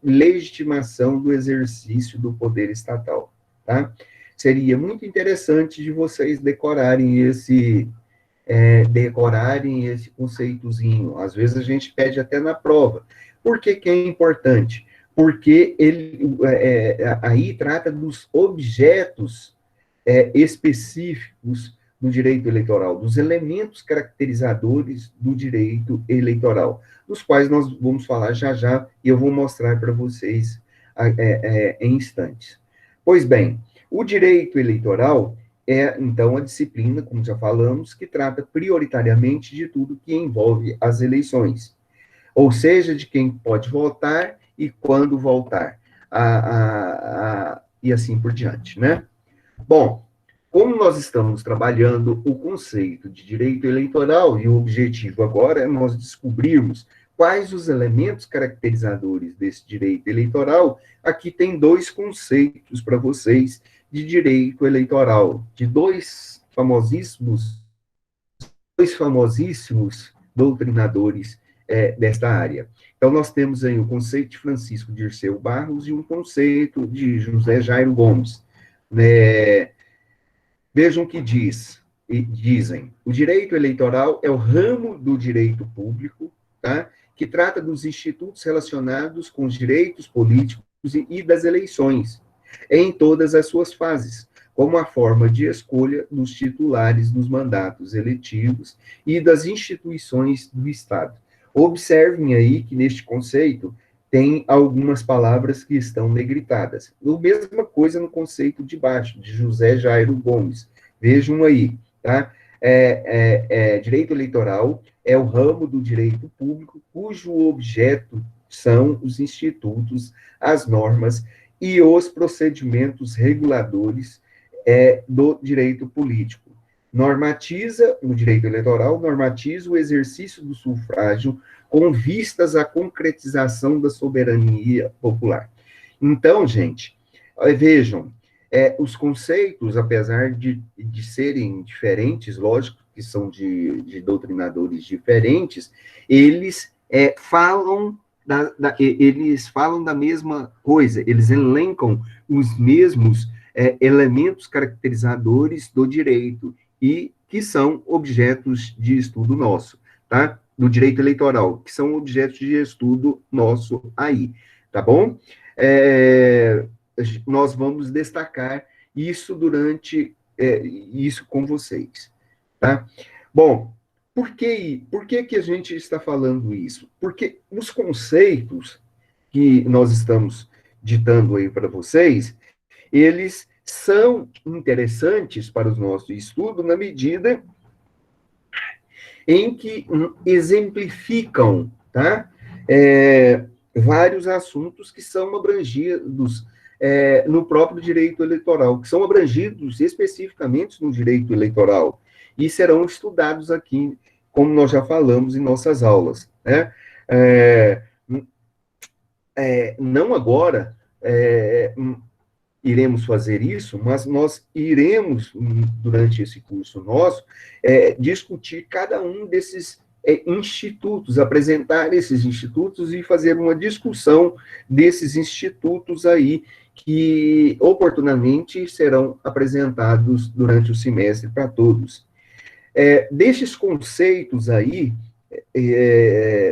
legitimação do exercício do poder estatal, tá? Seria muito interessante de vocês decorarem esse conceitozinho. Às vezes a gente pede até na prova. Por que é importante? Porque ele aí trata dos objetos específicos do direito eleitoral, dos elementos caracterizadores do direito eleitoral, dos quais nós vamos falar já já, e eu vou mostrar para vocês em instantes. Pois bem, o direito eleitoral então, a disciplina, como já falamos, que trata prioritariamente de tudo que envolve as eleições, ou seja, de quem pode votar e quando votar, e assim por diante, né? Bom, como nós estamos trabalhando o conceito de direito eleitoral, e o objetivo agora é nós descobrirmos quais os elementos caracterizadores desse direito eleitoral, aqui tem dois conceitos para vocês de direito eleitoral, de dois famosíssimos doutrinadores desta área. Então, nós temos aí o conceito de Francisco Dirceu Barros e um conceito de José Jairo Gomes. Vejam o que dizem. O direito eleitoral é o ramo do direito público, tá? Que trata dos institutos relacionados com os direitos políticos e das eleições, em todas as suas fases, como a forma de escolha dos titulares dos mandatos eletivos e das instituições do Estado. Observem aí que neste conceito tem algumas palavras que estão negritadas. A mesma coisa no conceito de baixo, de José Jairo Gomes. Vejam aí, tá? Direito eleitoral é o ramo do direito público cujo objeto são os institutos, as normas e os procedimentos reguladores do direito político. No direito eleitoral, normatiza o exercício do sufrágio com vistas à concretização da soberania popular. Então, gente, vejam, os conceitos, apesar de serem diferentes, lógico que são de doutrinadores diferentes, eles falam da mesma coisa, eles elencam os mesmos elementos caracterizadores do direito e que são objetos de estudo nosso, tá? Do direito eleitoral, que são objetos de estudo nosso aí, tá bom? Nós vamos destacar isso isso com vocês, tá? Bom, por que a gente está falando isso? Porque os conceitos que nós estamos ditando aí para vocês, eles são interessantes para o nosso estudo na medida em que exemplificam, tá? vários assuntos que são abrangidos no próprio direito eleitoral, que são abrangidos especificamente no direito eleitoral, e serão estudados aqui, como nós já falamos em nossas aulas, né? Não agora iremos fazer isso, mas nós iremos, durante esse curso nosso, discutir cada um desses institutos, apresentar esses institutos e fazer uma discussão desses institutos aí, que oportunamente serão apresentados durante o semestre para todos. Destes conceitos aí,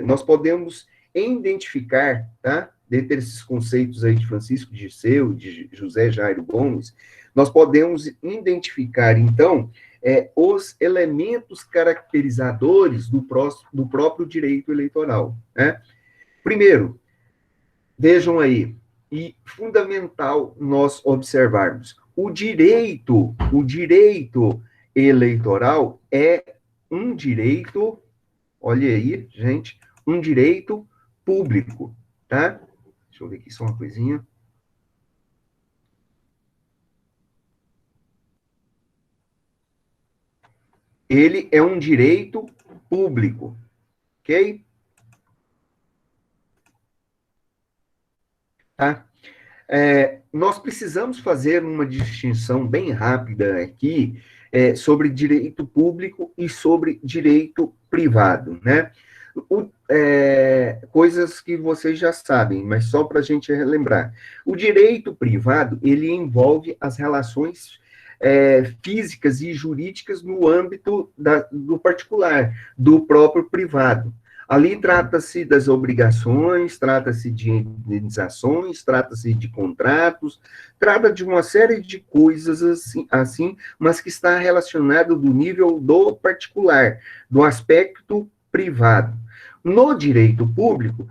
nós podemos identificar, tá? Dentre esses conceitos aí de Francisco Dirceu, de José Jairo Gomes, nós podemos identificar, então, os elementos caracterizadores do próprio direito eleitoral, né? Primeiro, vejam aí, e fundamental nós observarmos, o direito eleitoral é um direito, olha aí, gente, um direito público, tá? Deixa eu ver aqui só uma coisinha. Ele é um direito público, ok? Tá? Nós precisamos fazer uma distinção bem rápida aqui sobre direito público e sobre direito privado, né? Coisas que vocês já sabem, mas só para a gente relembrar. O direito privado, ele envolve as relações físicas e jurídicas no âmbito do particular, do próprio privado. Ali trata-se das obrigações, trata-se de indenizações, trata-se de contratos, trata de uma série de coisas assim, mas que está relacionado do nível do particular, do aspecto privado. No direito público,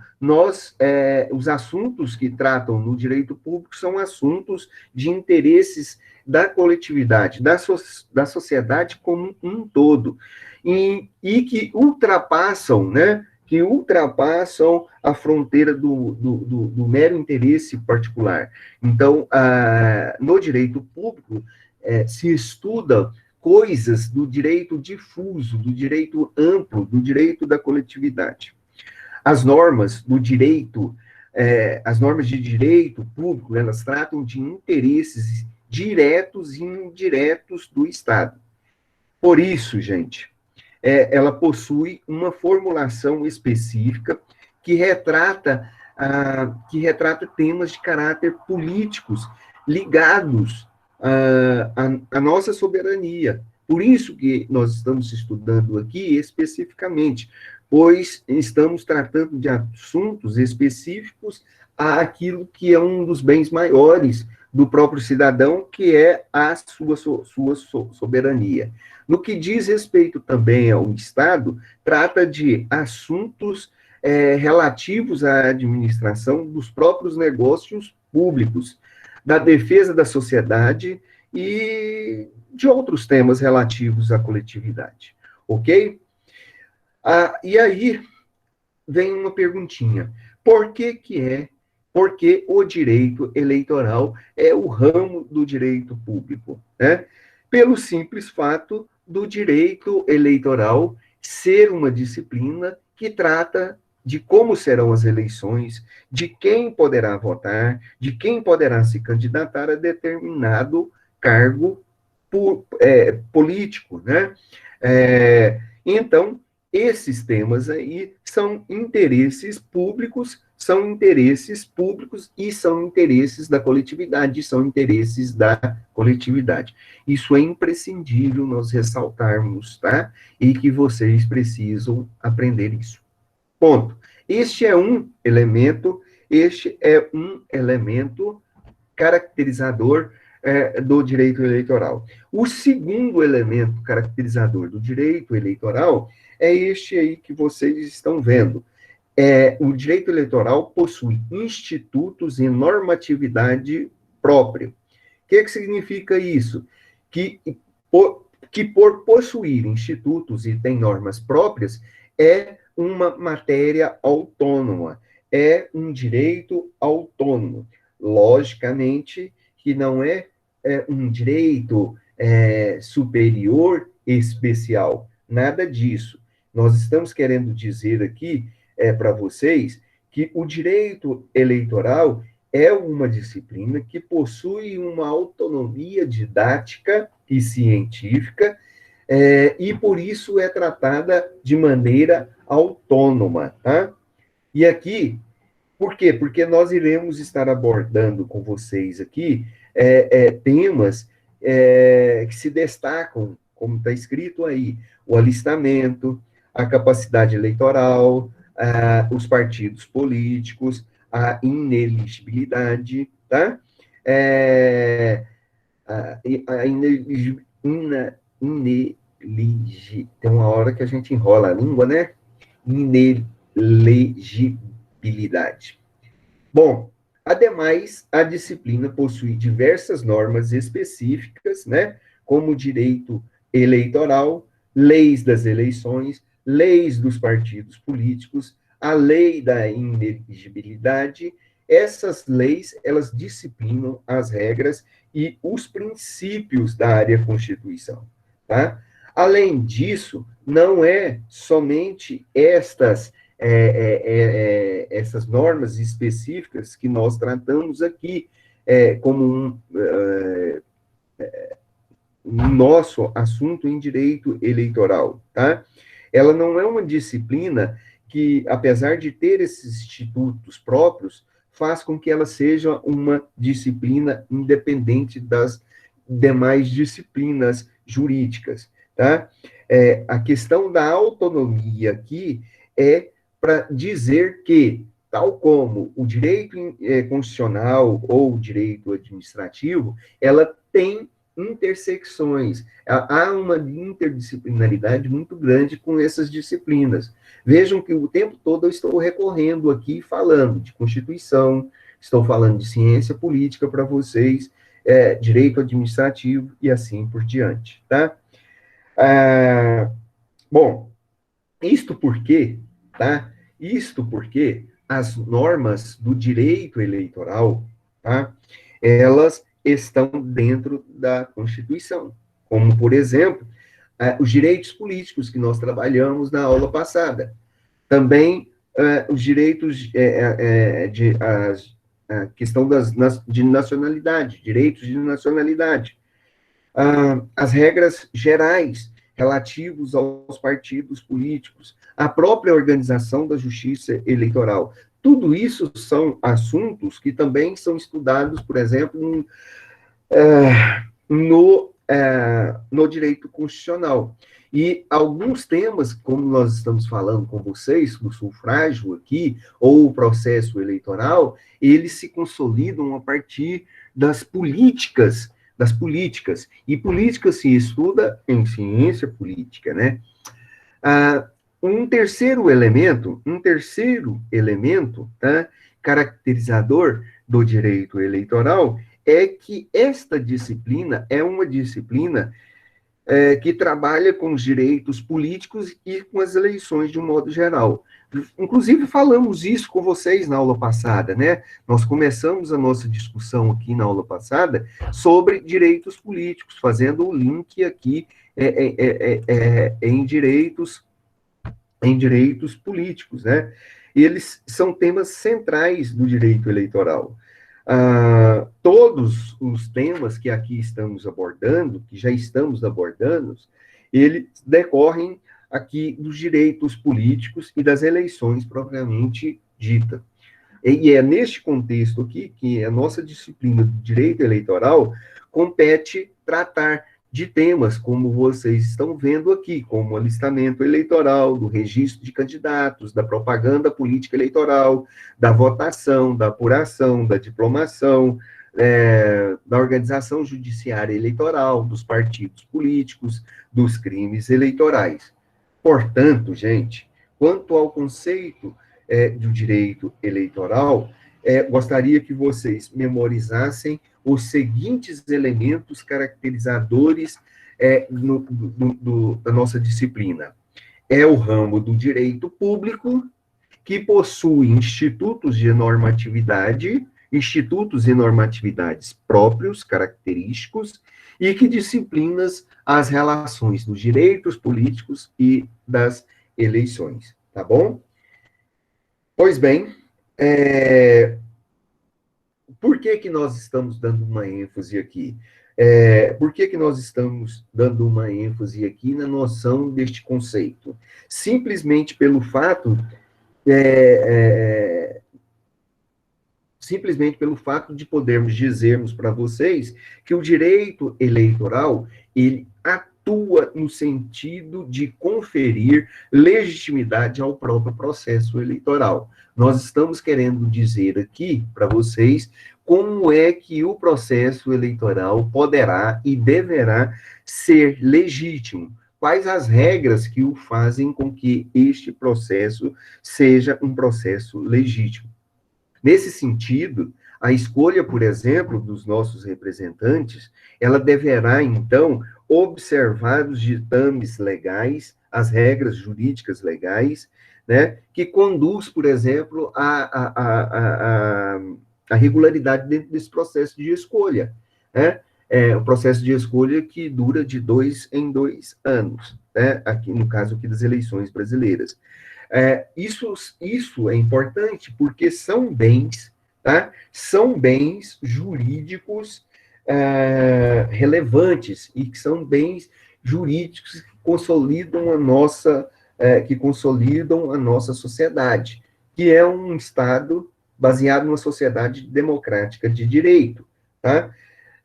os assuntos que tratam no direito público são assuntos de interesses da coletividade, da sociedade como um todo, e que ultrapassam, né, a fronteira do mero interesse particular. Então, no direito público, se estuda coisas do direito difuso, do direito amplo, do direito da coletividade. As normas do direito, as normas de direito público, elas tratam de interesses diretos e indiretos do Estado. Por isso, gente, ela possui uma formulação específica que retrata temas de caráter políticos ligados à nossa soberania. Por isso que nós estamos estudando aqui especificamente, pois estamos tratando de assuntos específicos àquilo que é um dos bens maiores do próprio cidadão, que é a sua soberania. No que diz respeito também ao Estado, trata de assuntos relativos à administração dos próprios negócios públicos, da defesa da sociedade e de outros temas relativos à coletividade, ok? E aí vem uma perguntinha, por que o direito eleitoral é o ramo do direito público, né? Pelo simples fato do direito eleitoral ser uma disciplina que trata de como serão as eleições, de quem poderá votar, de quem poderá se candidatar a determinado cargo político, né? Então, esses temas aí são interesses públicos e são interesses da coletividade, são interesses da coletividade. Isso é imprescindível nós ressaltarmos, tá? E que vocês precisam aprender isso. Ponto. Este é um elemento caracterizador do direito eleitoral. O segundo elemento caracterizador do direito eleitoral é este aí que vocês estão vendo. O direito eleitoral possui institutos e normatividade própria. O que significa isso? Que por possuir institutos e tem normas próprias, é uma matéria autônoma, é um direito autônomo. Logicamente que não é um direito superior especial, nada disso. Nós estamos querendo dizer aqui para vocês que o direito eleitoral é uma disciplina que possui uma autonomia didática e científica, e por isso é tratada de maneira autônoma, tá? E aqui, por quê? Porque nós iremos estar abordando com vocês aqui temas que se destacam, como está escrito aí, o alistamento, a capacidade eleitoral, os partidos políticos, a ineligibilidade, tá? A tem uma hora que a gente enrola a língua, né? Inelegibilidade. Bom, ademais, a disciplina possui diversas normas específicas, né? Como o direito eleitoral, leis das eleições, leis dos partidos políticos, a lei da inelegibilidade. Essas leis, elas disciplinam as regras e os princípios da área Constituição, tá? Além disso, não é somente essas normas específicas que nós tratamos aqui como um nosso assunto em direito eleitoral, tá? Ela não é uma disciplina que, apesar de ter esses institutos próprios, faz com que ela seja uma disciplina independente das demais disciplinas jurídicas, tá? A questão da autonomia aqui é para dizer que, tal como o direito constitucional ou o direito administrativo, ela tem intersecções. Há uma interdisciplinaridade muito grande com essas disciplinas. Vejam que o tempo todo eu estou recorrendo aqui, falando de Constituição, estou falando de ciência política para vocês, direito administrativo e assim por diante, tá? Bom, isto porque, tá? Isto porque as normas do direito eleitoral, tá? Elas estão dentro da Constituição, como, por exemplo, os direitos políticos que nós trabalhamos na aula passada. Também os direitos a questão de nacionalidade, direitos de nacionalidade. As regras gerais relativos aos partidos políticos, a própria organização da justiça eleitoral. Tudo isso são assuntos que também são estudados, por exemplo, no direito constitucional. E alguns temas, como nós estamos falando com vocês, do sufrágio aqui, ou o processo eleitoral, eles se consolidam a partir das políticas, e política se estuda em ciência política, né? Um terceiro elemento, tá, caracterizador do direito eleitoral é que esta disciplina é uma disciplina que trabalha com os direitos políticos e com as eleições de um modo geral. Inclusive, falamos isso com vocês na aula passada, né? Nós começamos a nossa discussão aqui na aula passada sobre direitos políticos, fazendo o link aqui em direitos políticos, né? E eles são temas centrais do direito eleitoral. Todos os temas que aqui estamos abordando, que já estamos abordando, eles decorrem aqui dos direitos políticos e das eleições propriamente dita. E é neste contexto aqui que a nossa disciplina de direito eleitoral compete tratar de temas como vocês estão vendo aqui, como o alistamento eleitoral, do registro de candidatos, da propaganda política eleitoral, da votação, da apuração, da diplomação, da organização judiciária eleitoral, dos partidos políticos, dos crimes eleitorais. Portanto, gente, quanto ao conceito do direito eleitoral, gostaria que vocês memorizassem os seguintes elementos caracterizadores da nossa disciplina. é o ramo do direito público que possui institutos e normatividades próprios, característicos, e que disciplinas as relações dos direitos políticos e das eleições, tá bom? Pois bem, por que que nós estamos dando uma ênfase aqui? Por que que nós estamos dando uma ênfase aqui na noção deste conceito? Simplesmente pelo fato é, simplesmente pelo fato de podermos dizermos para vocês que o direito eleitoral, ele atua no sentido de conferir legitimidade ao próprio processo eleitoral. Nós estamos querendo dizer aqui para vocês como é que o processo eleitoral poderá e deverá ser legítimo. Quais as regras que o fazem com que este processo seja um processo legítimo? Nesse sentido, a escolha, por exemplo, dos nossos representantes, ela deverá, então, observar os ditames legais, as regras jurídicas legais, né, que conduz, por exemplo, a regularidade dentro desse processo de escolha, né? O processo de escolha que dura de 2 em 2 anos, né? Aqui, no caso aqui das eleições brasileiras. Isso é importante porque são bens, tá? São bens jurídicos relevantes e que são bens jurídicos que consolidam a nossa sociedade, que é um Estado baseado numa sociedade democrática de direito, tá?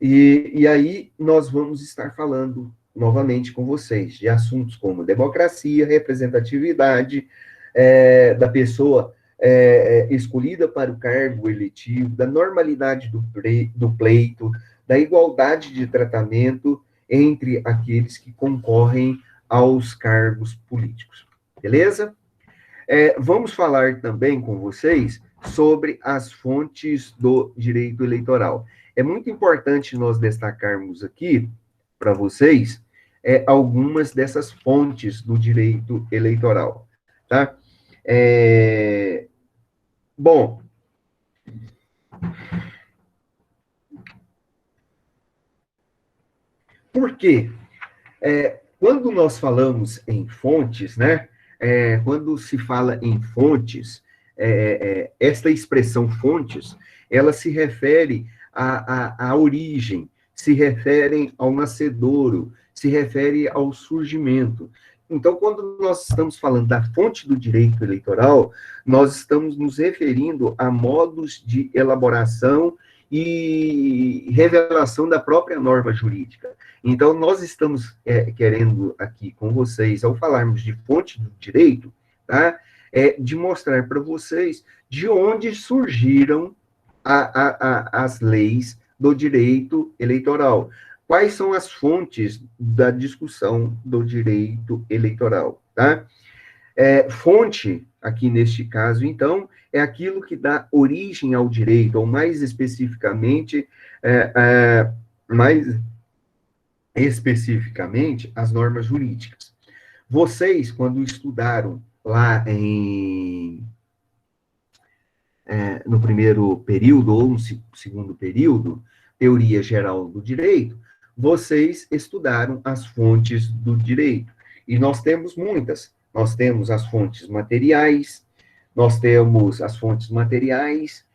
E aí nós vamos estar falando novamente com vocês de assuntos como democracia, representatividade, da pessoa escolhida para o cargo eletivo, da normalidade do pleito, da igualdade de tratamento entre aqueles que concorrem aos cargos políticos. Beleza? Vamos falar também com vocês sobre as fontes do direito eleitoral. É muito importante nós destacarmos aqui para vocês algumas dessas fontes do direito eleitoral, tá? Bom, por quê? Quando nós falamos em fontes, né? Quando se fala em fontes, esta expressão fontes, ela se refere à origem, se refere ao nascedouro, se refere ao surgimento. Então, quando nós estamos falando da fonte do direito eleitoral, nós estamos nos referindo a modos de elaboração e revelação da própria norma jurídica. Então, nós estamos querendo aqui com vocês, ao falarmos de fonte do direito, tá? De mostrar para vocês de onde surgiram as leis do direito eleitoral. Quais são as fontes da discussão do direito eleitoral, tá? Fonte, aqui neste caso, então, é aquilo que dá origem ao direito, ou mais especificamente, as normas jurídicas. Vocês, quando estudaram lá no primeiro período, ou no segundo período, teoria geral do direito, vocês estudaram as fontes do direito. E nós temos muitas. Nós temos as fontes materiais, nós temos as fontes materiais,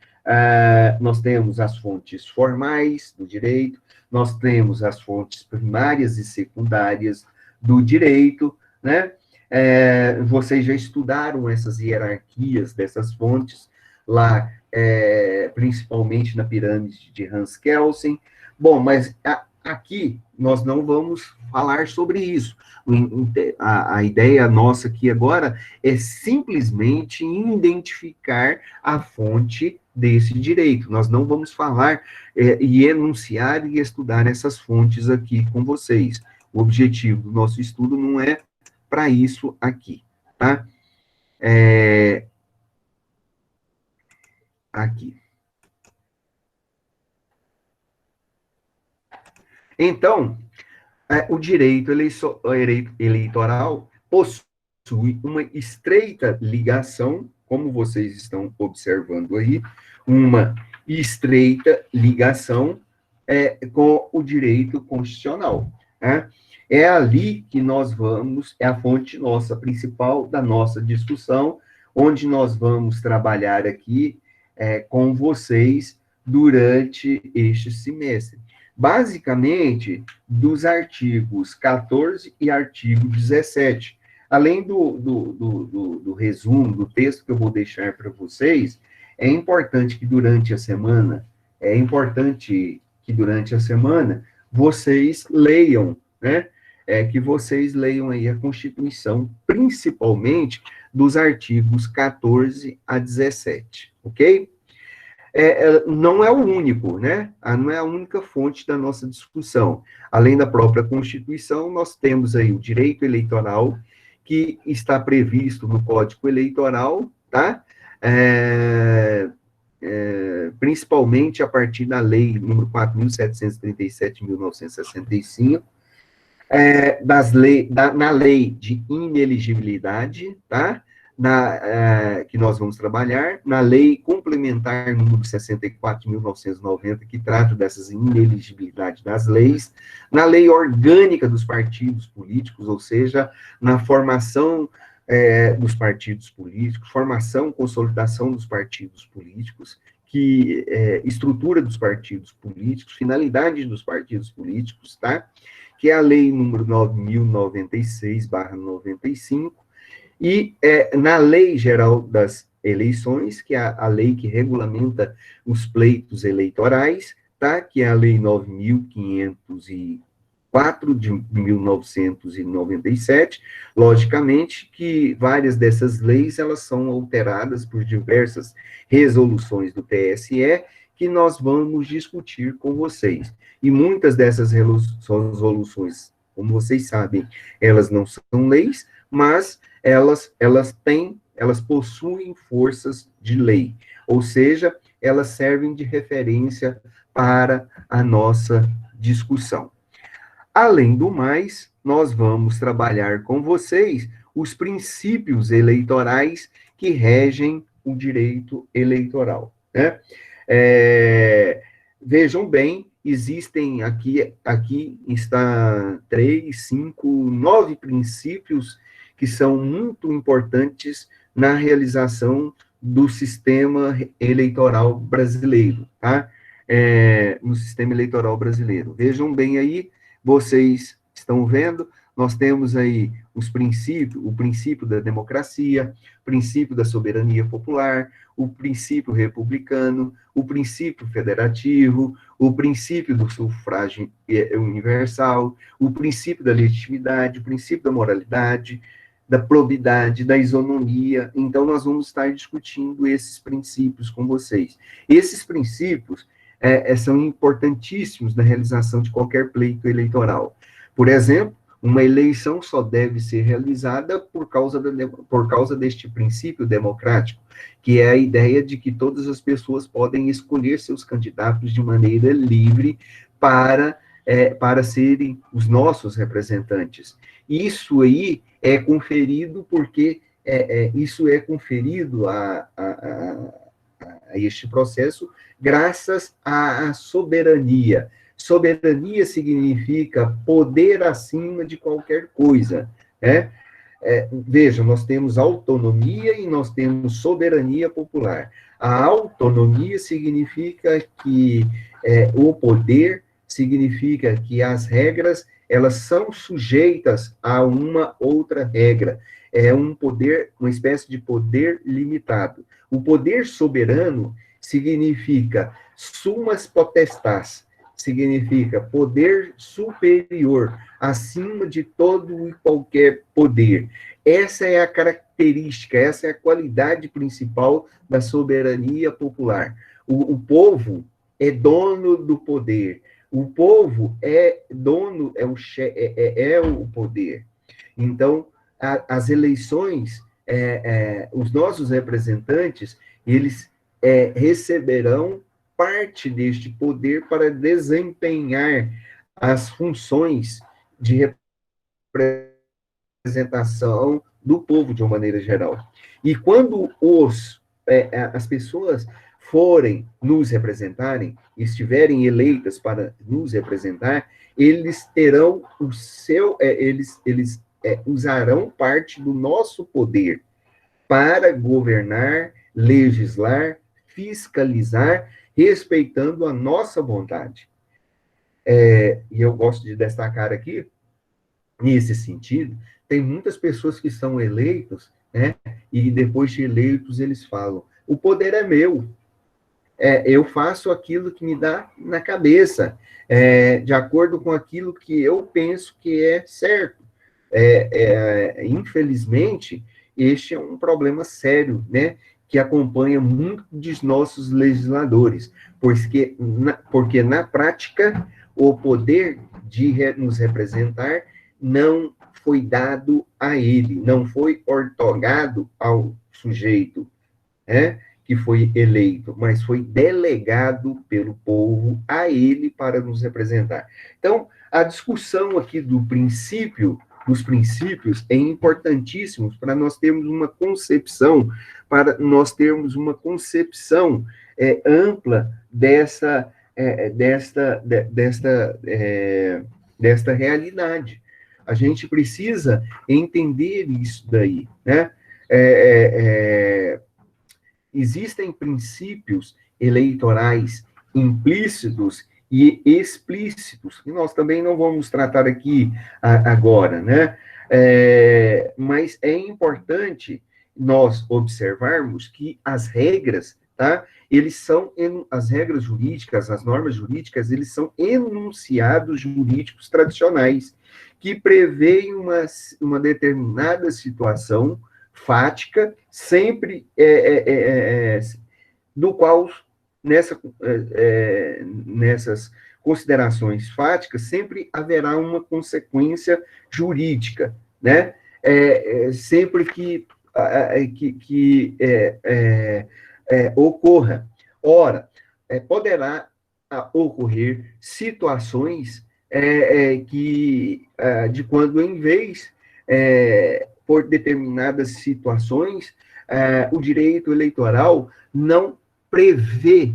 nós temos as fontes formais do direito, nós temos as fontes primárias e secundárias do direito, né? Vocês já estudaram essas hierarquias dessas fontes, lá, principalmente na pirâmide de Hans Kelsen. Bom, mas aqui nós não vamos falar sobre isso. A ideia nossa aqui agora é simplesmente identificar a fonte desse direito. Nós não vamos falar e enunciar e estudar essas fontes aqui com vocês. O objetivo do nosso estudo não é para isso aqui, tá? Aqui. Então, o direito eleitoral possui possui uma estreita ligação, como vocês estão observando aí, uma estreita ligação com o direito constitucional. Né? É ali que nós vamos, é a fonte nossa principal da nossa discussão, onde nós vamos trabalhar aqui com vocês durante este semestre. Basicamente, dos artigos 14 e artigo 17. Além do resumo, do texto que eu vou deixar para vocês, é importante que durante a semana, vocês leiam, né? Que vocês leiam aí a Constituição, principalmente dos artigos 14 a 17, ok? Não é o único, né? Não é a única fonte da nossa discussão. Além da própria Constituição, nós temos aí o direito eleitoral, que está previsto no Código Eleitoral, tá? Principalmente a partir da lei número 4.737 de 1965, na lei de ineligibilidade, tá? Que nós vamos trabalhar, na lei complementar número 64 de 1990, que trata dessas ineligibilidades das leis, na lei orgânica dos partidos políticos, ou seja, na formação dos partidos políticos, formação, consolidação dos partidos políticos, estrutura dos partidos políticos, finalidade dos partidos políticos, tá? Que é a lei número 9.096/95, e na Lei Geral das Eleições, que é a lei que regulamenta os pleitos eleitorais, tá? Que é a Lei 9.504 de 1997, logicamente que várias dessas leis, elas são alteradas por diversas resoluções do TSE, que nós vamos discutir com vocês. E muitas dessas resoluções, como vocês sabem, elas não são leis, mas elas possuem forças de lei, ou seja, elas servem de referência para a nossa discussão. Além do mais, nós vamos trabalhar com vocês os princípios eleitorais que regem o direito eleitoral, né? Vejam bem, existem aqui está 3, 5, 9 princípios que são muito importantes na realização do sistema eleitoral brasileiro, tá? No sistema eleitoral brasileiro. Vejam bem aí, vocês estão vendo, nós temos aí o princípio da democracia, o princípio da soberania popular, o princípio republicano, o princípio federativo, o princípio do sufrágio universal, o princípio da legitimidade, o princípio da moralidade, da probidade, da isonomia. Então, nós vamos estar discutindo esses princípios com vocês. Esses princípios são importantíssimos na realização de qualquer pleito eleitoral. Por exemplo, uma eleição só deve ser realizada por causa deste princípio democrático, que é a ideia de que todas as pessoas podem escolher seus candidatos de maneira livre para serem os nossos representantes. Isso aí é conferido porque isso é conferido a este processo graças à soberania. Soberania significa poder acima de qualquer coisa, né? Vejam, nós temos autonomia e nós temos soberania popular. A autonomia significa que o poder significa que as regras, elas são sujeitas a uma outra regra. É um poder, uma espécie de poder limitado. O poder soberano significa summas potestas, significa poder superior, acima de todo e qualquer poder. Essa é a característica, essa é a qualidade principal da soberania popular. O povo é dono do poder. O povo é dono, é o poder. Então, as eleições, os nossos representantes, eles receberão parte deste poder para desempenhar as funções de representação do povo de uma maneira geral. E quando as pessoas forem nos representarem, estiverem eleitas para nos representar, eles terão o seu, eles usarão parte do nosso poder para governar, legislar, fiscalizar, respeitando a nossa vontade. E eu gosto de destacar aqui, nesse sentido, tem muitas pessoas que são eleitos, né, e depois de eleitos eles falam, o poder é meu, eu faço aquilo que me dá na cabeça, de acordo com aquilo que eu penso que é certo. Infelizmente, este é um problema sério, né, que acompanha muitos dos nossos legisladores, porque na prática, o poder de nos representar não foi dado a ele, não foi ortogado ao sujeito, né, que foi eleito, mas foi delegado pelo povo a ele para nos representar. Então, a discussão aqui dos princípios, é importantíssimo para nós termos uma concepção, ampla desta realidade. A gente precisa entender isso daí, né? Existem princípios eleitorais implícitos e explícitos, que nós também não vamos tratar aqui agora, né? Mas é importante nós observarmos que as regras, tá? As regras jurídicas, as normas jurídicas, eles são enunciados jurídicos tradicionais, que prevêem uma determinada situação fática, sempre do qual, nessas considerações fáticas, sempre haverá uma consequência jurídica, né? Sempre que ocorra. Ora, poderá ocorrer situações de quando, em vez, por determinadas situações, o direito eleitoral não prevê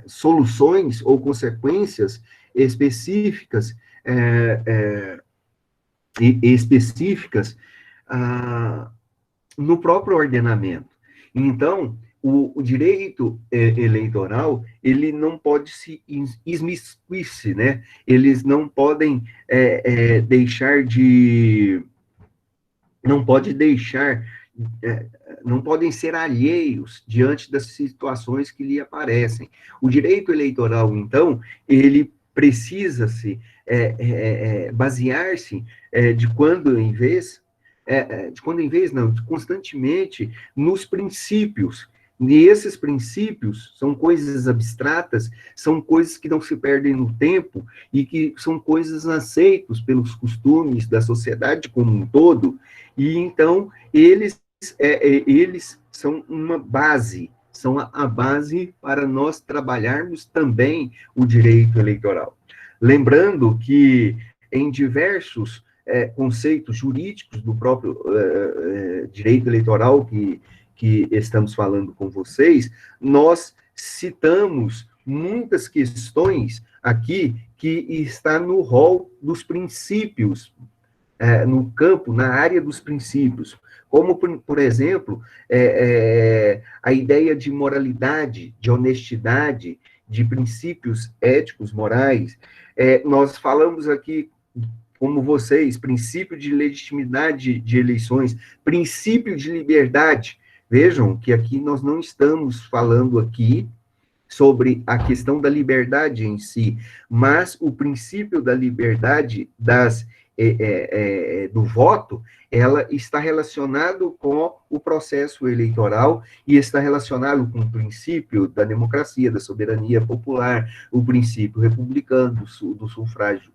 soluções ou consequências específicas, no próprio ordenamento. Então, o direito eleitoral, ele não pode se esmiscuir-se, né? Eles não podem não podem ser alheios diante das situações que lhe aparecem. O direito eleitoral, então, ele precisa basear-se constantemente nos princípios. E esses princípios são coisas abstratas, são coisas que não se perdem no tempo e que são coisas aceitas pelos costumes da sociedade como um todo. E então eles são uma base, são a base para nós trabalharmos também o direito eleitoral. Lembrando que em diversos conceitos jurídicos do próprio direito eleitoral que estamos falando com vocês, nós citamos muitas questões aqui que está no rol dos princípios, no campo, na área dos princípios, como, por exemplo, a ideia de moralidade, de honestidade, de princípios éticos, morais. Nós falamos aqui, como vocês, princípio de legitimidade de eleições, princípio de liberdade. Vejam que aqui nós não estamos falando aqui sobre a questão da liberdade em si, mas o princípio da liberdade do voto, ela está relacionado com o processo eleitoral e está relacionado com o princípio da democracia, da soberania popular, o princípio republicano do sufrágio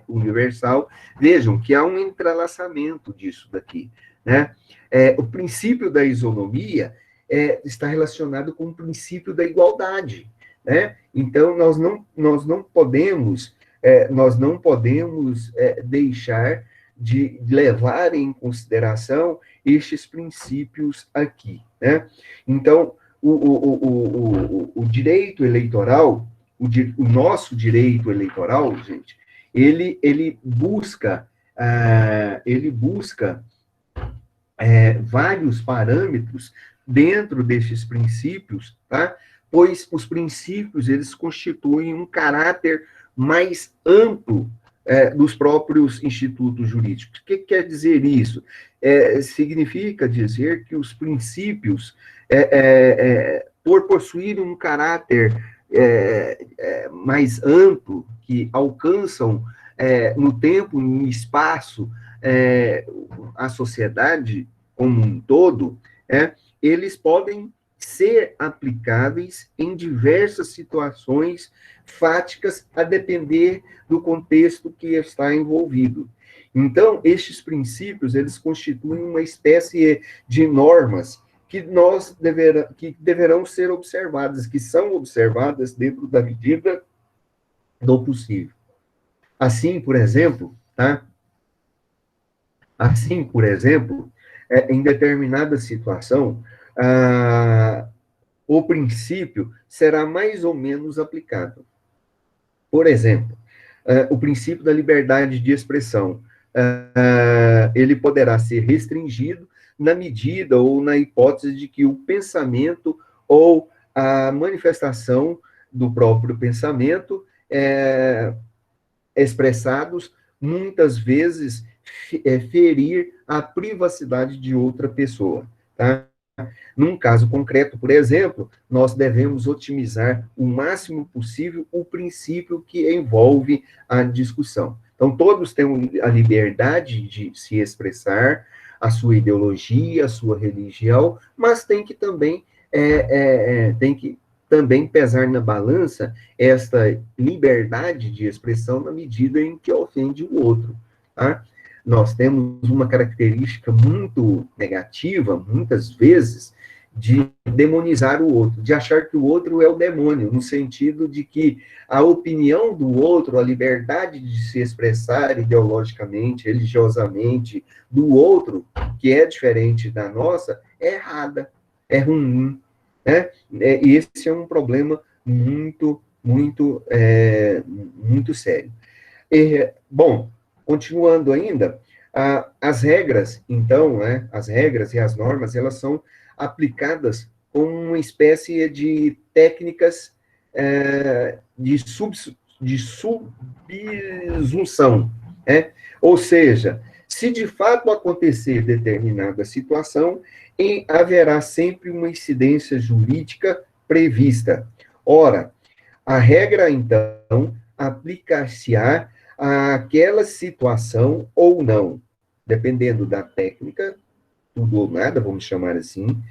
universal. Vejam que há um entrelaçamento disso daqui, né? O princípio da isonomia está relacionado com o princípio da igualdade, né? Então, nós não podemos nós não podemos deixar de levar em consideração estes princípios aqui, né? Então, o direito eleitoral, o nosso direito eleitoral, gente, ele busca vários parâmetros dentro desses princípios, tá? Pois os princípios, eles constituem um caráter mais amplo dos próprios institutos jurídicos. O que quer dizer isso? Significa dizer que os princípios, por possuírem um caráter mais amplo, que alcançam no tempo, no espaço, a sociedade como um todo, eles podem ser aplicáveis em diversas situações fáticas, a depender do contexto que está envolvido. Então, estes princípios, eles constituem uma espécie de normas que que deverão ser observadas, que são observadas dentro da medida do possível. Assim, por exemplo, tá? Assim, por exemplo, em determinada situação, o princípio será mais ou menos aplicado. Por exemplo, o princípio da liberdade de expressão, ele poderá ser restringido na medida ou na hipótese de que o pensamento ou a manifestação do próprio pensamento expressados muitas vezes ferir a privacidade de outra pessoa, tá? Num caso concreto, por exemplo, nós devemos otimizar o máximo possível o princípio que envolve a discussão. Então, todos têm a liberdade de se expressar a sua ideologia, a sua religião, mas tem que também pesar na balança esta liberdade de expressão na medida em que ofende o outro, tá? Nós temos uma característica muito negativa, muitas vezes, de demonizar o outro, de achar que o outro é o demônio, no sentido de que a opinião do outro, a liberdade de se expressar ideologicamente, religiosamente, do outro, que é diferente da nossa, é errada, é ruim, né? E esse é um problema muito, muito, muito sério. Bom, continuando ainda, as regras, então, as regras e as normas, elas são aplicadas com uma espécie de técnicas de subsunção, ou seja, se de fato acontecer determinada situação, haverá sempre uma incidência jurídica prevista. Ora, a regra, então, aplicar-se-á àquela situação ou não, dependendo da técnica, tudo ou nada, vamos chamar assim,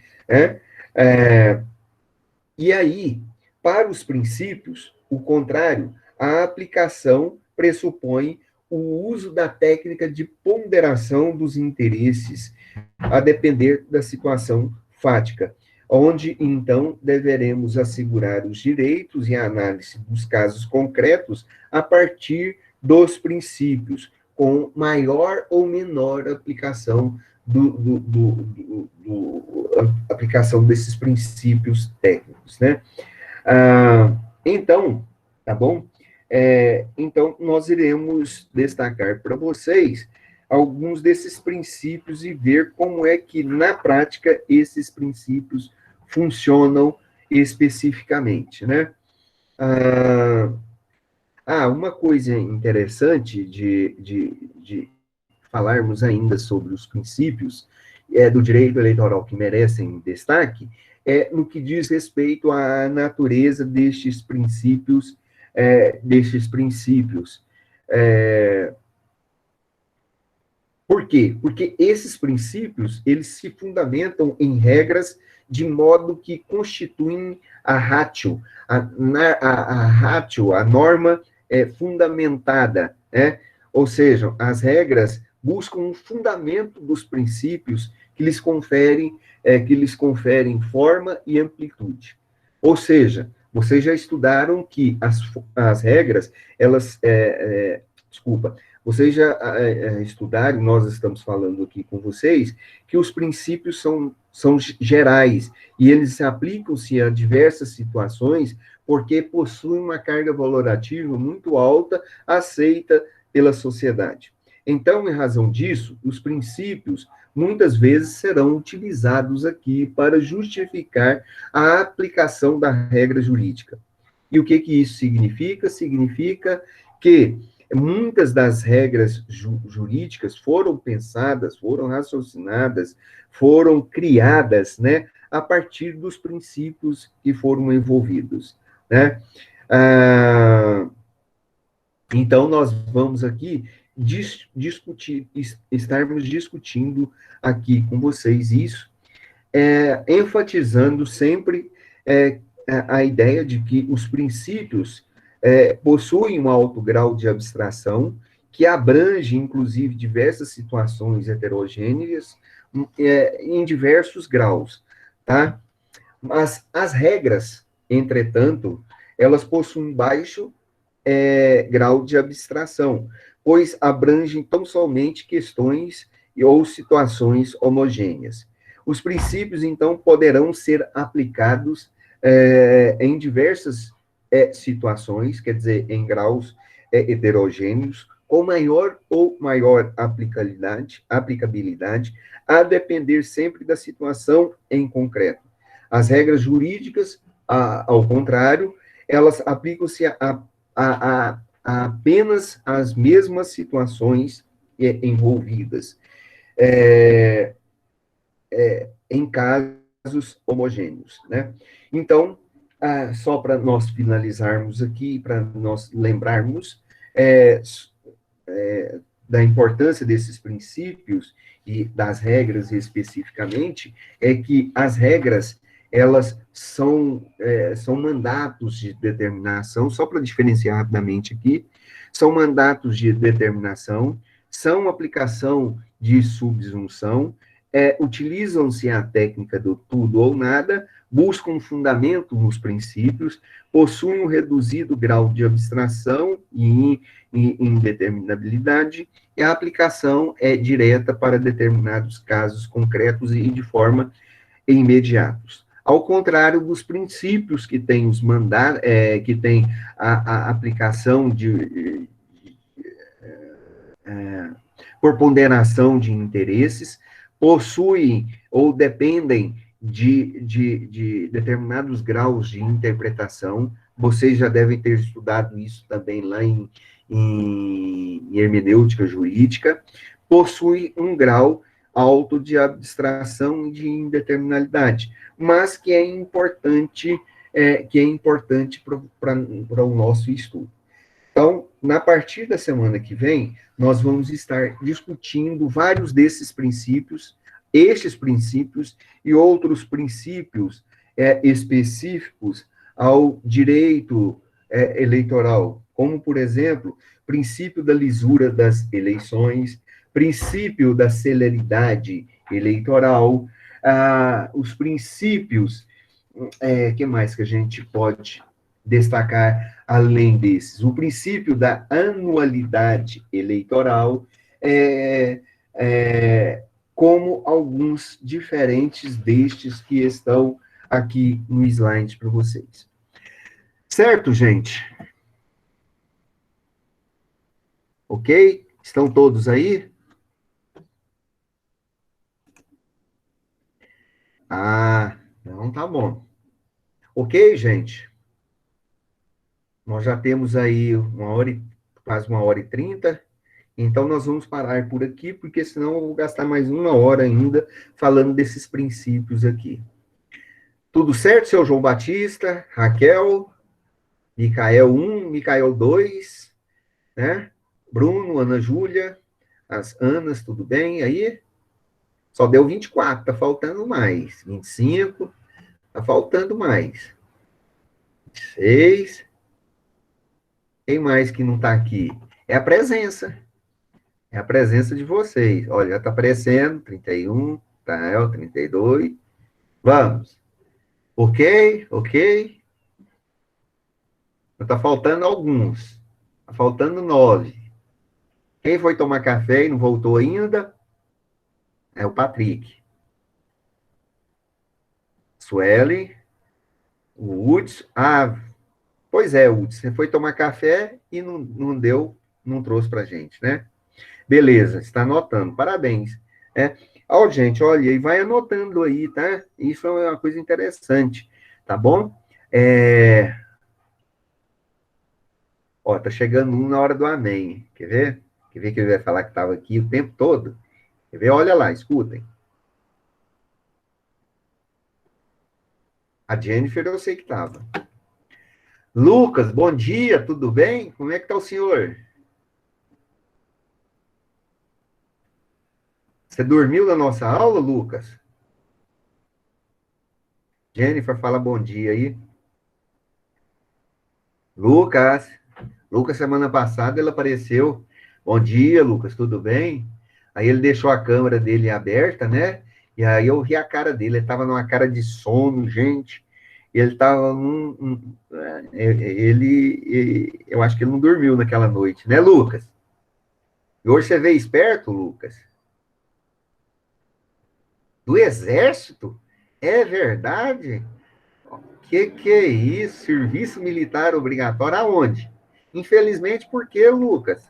e aí, para os princípios, o contrário, a aplicação pressupõe o uso da técnica de ponderação dos interesses, a depender da situação fática, onde, então, deveremos assegurar os direitos e a análise dos casos concretos a partir dos princípios, com maior ou menor aplicação aplicação desses princípios técnicos, né? Então, tá bom? Então, nós iremos destacar para vocês alguns desses princípios e ver como é que, na prática, esses princípios funcionam especificamente, né? Uma coisa interessante de falarmos ainda sobre os princípios do direito eleitoral que merecem destaque, no que diz respeito à natureza destes princípios, Por quê? Porque esses princípios, eles se fundamentam em regras de modo que constituem a ratio, a norma fundamentada, né? Ou seja, as regras buscam um fundamento dos princípios que lhes conferem forma e amplitude. Ou seja, Vocês já estudaram que as regras, elas, desculpa, vocês já estudaram, nós estamos falando aqui com vocês, que os princípios são gerais, e eles se aplicam-se a diversas situações, porque possuem uma carga valorativa muito alta, aceita pela sociedade. Então, em razão disso, os princípios muitas vezes serão utilizados aqui para justificar a aplicação da regra jurídica. E o que isso significa? Significa que muitas das regras jurídicas foram pensadas, foram raciocinadas, foram criadas, né, a partir dos princípios que foram envolvidos, né? Então, nós vamos aqui estarmos discutindo aqui com vocês isso, enfatizando sempre a ideia de que os princípios possuem um alto grau de abstração, que abrange, inclusive, diversas situações heterogêneas, em diversos graus, tá? Mas as regras, entretanto, elas possuem baixo grau de abstração, pois abrangem tão somente questões ou situações homogêneas. Os princípios, então, poderão ser aplicados em diversas situações, quer dizer, em graus heterogêneos, com maior aplicabilidade, a depender sempre da situação em concreto. As regras jurídicas, ao contrário, elas aplicam-se a apenas as mesmas situações envolvidas em casos homogêneos, né? Então, só para nós finalizarmos aqui, para nós lembrarmos da importância desses princípios e das regras especificamente, é que as regras, elas são mandatos de determinação, só para diferenciar rapidamente aqui, são mandatos de determinação, são aplicação de subsunção, utilizam-se a técnica do tudo ou nada, buscam fundamento nos princípios, possuem um reduzido grau de abstração e indeterminabilidade, e a aplicação é direta para determinados casos concretos e de forma imediatos. Ao contrário dos princípios que têm que tem a aplicação por ponderação de interesses, possuem ou dependem de determinados graus de interpretação. Vocês já devem ter estudado isso também lá em hermenêutica jurídica. Possui um grau alto de abstração e de indeterminalidade, mas que é importante para o nosso estudo. Então, na partir da semana que vem, nós vamos estar discutindo vários desses princípios, estes princípios e outros princípios específicos ao direito eleitoral, como, por exemplo, princípio da lisura das eleições, princípio da celeridade eleitoral, os princípios, que mais que a gente pode destacar além desses? O princípio da anualidade eleitoral, como alguns diferentes destes que estão aqui no slide para vocês. Certo, gente? Ok? Estão todos aí? Então tá bom. Ok, gente? Nós já temos aí quase 1h30, então nós vamos parar por aqui, porque senão eu vou gastar mais 1 hora ainda falando desses princípios aqui. Tudo certo, seu João Batista, Raquel, Micael 1, Micael 2, né? Bruno, Ana Júlia, as Anas, tudo bem aí? Só deu 24, tá faltando mais. 25, tá faltando mais. 26. Quem mais que não tá aqui? É a presença. É a presença de vocês. Olha, já tá aparecendo. 31, tá, 32. Vamos. Ok? Ok? Tá faltando alguns. Tá faltando 9. Quem foi tomar café e não voltou ainda? É o Patrick. Sueli, o Hudson. Ah, pois é, Hudson. Você foi tomar café e não deu, não trouxe pra gente, né? Beleza, está anotando. Parabéns. É. Ó, gente, olha, e vai anotando aí, tá? Isso é uma coisa interessante, tá bom? É... Ó, tá chegando um na hora do amém. Quer ver? Quer ver que ele vai falar que estava aqui o tempo todo? Quer ver? Olha lá, escutem. A Jennifer eu sei que estava. Lucas, bom dia, tudo bem? Como é que tá o senhor? Você dormiu na nossa aula, Lucas? Jennifer, fala bom dia aí. Lucas, Lucas, semana passada ele apareceu. Bom dia, Lucas, tudo bem? Aí ele deixou a câmera dele aberta, né? E aí eu vi a cara dele, ele tava numa cara de sono, gente. Ele tava eu acho que ele não dormiu naquela noite, né, Lucas? E hoje você veio esperto, Lucas? Do exército? É verdade? Que é isso? Serviço militar obrigatório aonde? Infelizmente, por quê, Lucas?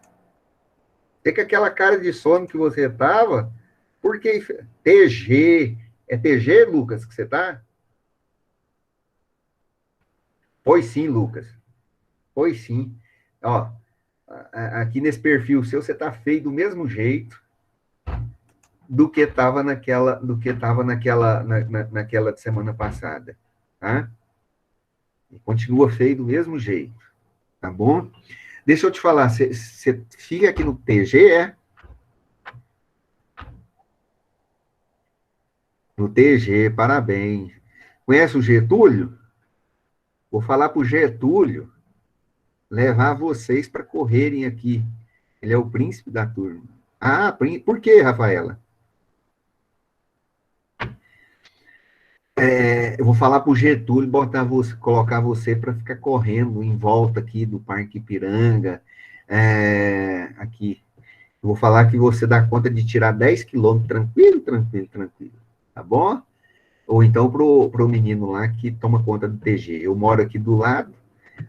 Tem que aquela cara de sono que você tava, porque TG, é TG, Lucas, que você tá? Pois sim, Lucas. Pois sim. Ó, aqui nesse perfil seu, você tá feio do mesmo jeito do que tava naquela de semana passada, tá? E continua feio do mesmo jeito, tá bom? Deixa eu te falar, você fica aqui no TG, é? No TG, parabéns. Conhece o Getúlio? Vou falar pro Getúlio levar vocês para correrem aqui. Ele é o príncipe da turma. Ah, por quê, Rafaela? Eu vou falar para o Getúlio colocar você para ficar correndo em volta aqui do Parque Ipiranga. Aqui. Eu vou falar que você dá conta de tirar 10 quilômetros tranquilo, tranquilo, tranquilo. Tá bom? Ou então pro menino lá que toma conta do TG. Eu moro aqui do lado,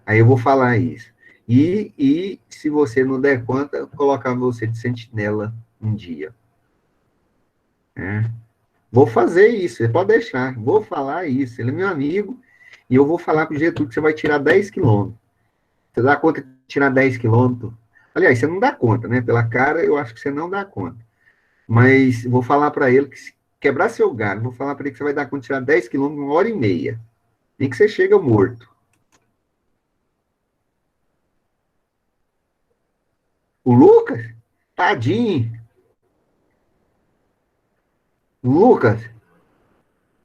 aí eu vou falar isso. E se você não der conta, colocar você de sentinela um dia. Né? Vou fazer isso, você pode deixar. Vou falar isso. Ele é meu amigo e eu vou falar para o Getúlio que você vai tirar 10 quilômetros. Você dá conta de tirar 10 quilômetros? Aliás, você não dá conta, né? Pela cara, eu acho que você não dá conta. Mas vou falar para ele que se quebrar seu galho, vou falar para ele que você vai dar conta de tirar 10 quilômetros em 1 hora e meia. E que você chega morto. O Lucas? Tadinho. Lucas,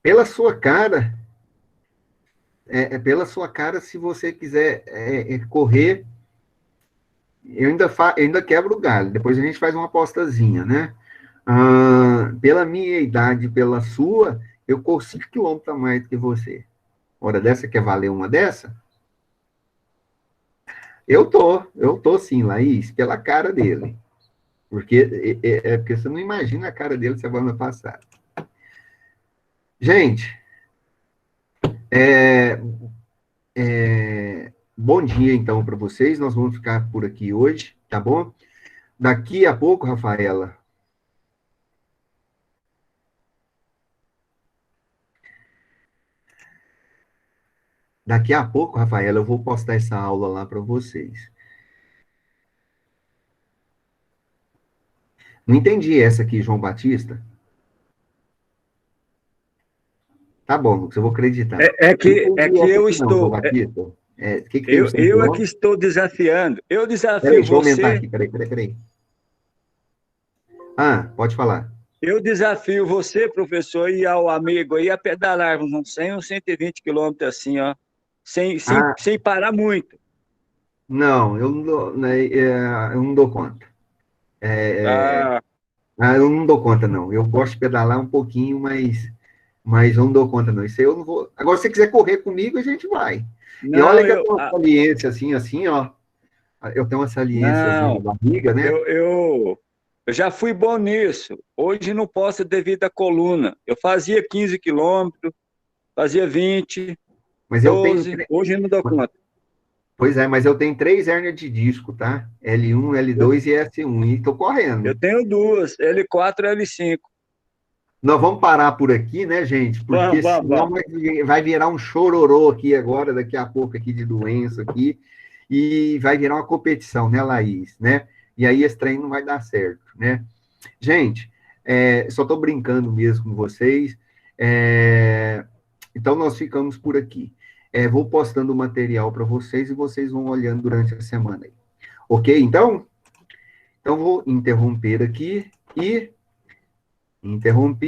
pela sua cara, pela sua cara, se você quiser correr, eu ainda quebro o galho. Depois a gente faz uma apostazinha, né? Pela minha idade, pela sua, eu corro 5 quilômetros a mais do que você. Hora dessa quer valer uma dessa? Eu tô sim, Laís, pela cara dele. Porque você não imagina a cara dele semana passada. Gente, é, bom dia então para vocês. Nós vamos ficar por aqui hoje, tá bom? Daqui a pouco, Rafaela, eu vou postar essa aula lá para vocês. Não entendi essa aqui, João Batista. Tá bom, Lucas, eu vou acreditar. Não É entendi que essa eu aqui não, João estou, Batista. O que tem no seu eu é que blog? estou desafiando. Eu Peraí, desafio deixa eu aumentar você, aqui, peraí. Pode falar. eu desafio você, professor, e ao amigo aí a pedalar uns 100 ou 120 quilômetros assim, ó, Ah, sem parar muito. não, eu não dou, né, eu não dou conta. Ah, Eu não dou conta, não. Eu gosto de pedalar um pouquinho, mas eu não dou conta, não. Isso aí eu não vou. Agora, se você quiser correr comigo, a gente vai. E olha Não, que eu tenho uma saliência assim, ó. Eu tenho uma saliênciazinha não, na barriga, né? eu já fui bom nisso. Hoje não posso devido à coluna. Eu fazia 15 quilômetros, fazia 20, Mas eu tenho. 12. Hoje eu não dou conta. Pois é, mas eu tenho 3 hérnias de disco, tá? L1, Eu, L2 e S1. E tô eu correndo. tenho duas, L4 e L5. Nós vamos parar por aqui, né, gente? Vamos, Porque vamos, senão vamos. vai virar um chororô aqui agora, daqui a pouco, aqui de doença aqui. E vai virar uma competição, né, Laís? Né? E aí esse trem não vai dar certo, né? Gente, só estou brincando mesmo com vocês. Então, nós ficamos por aqui. Vou postando o material para vocês e vocês vão olhando durante a semana aí. Ok? Então, vou interromper aqui e interromper.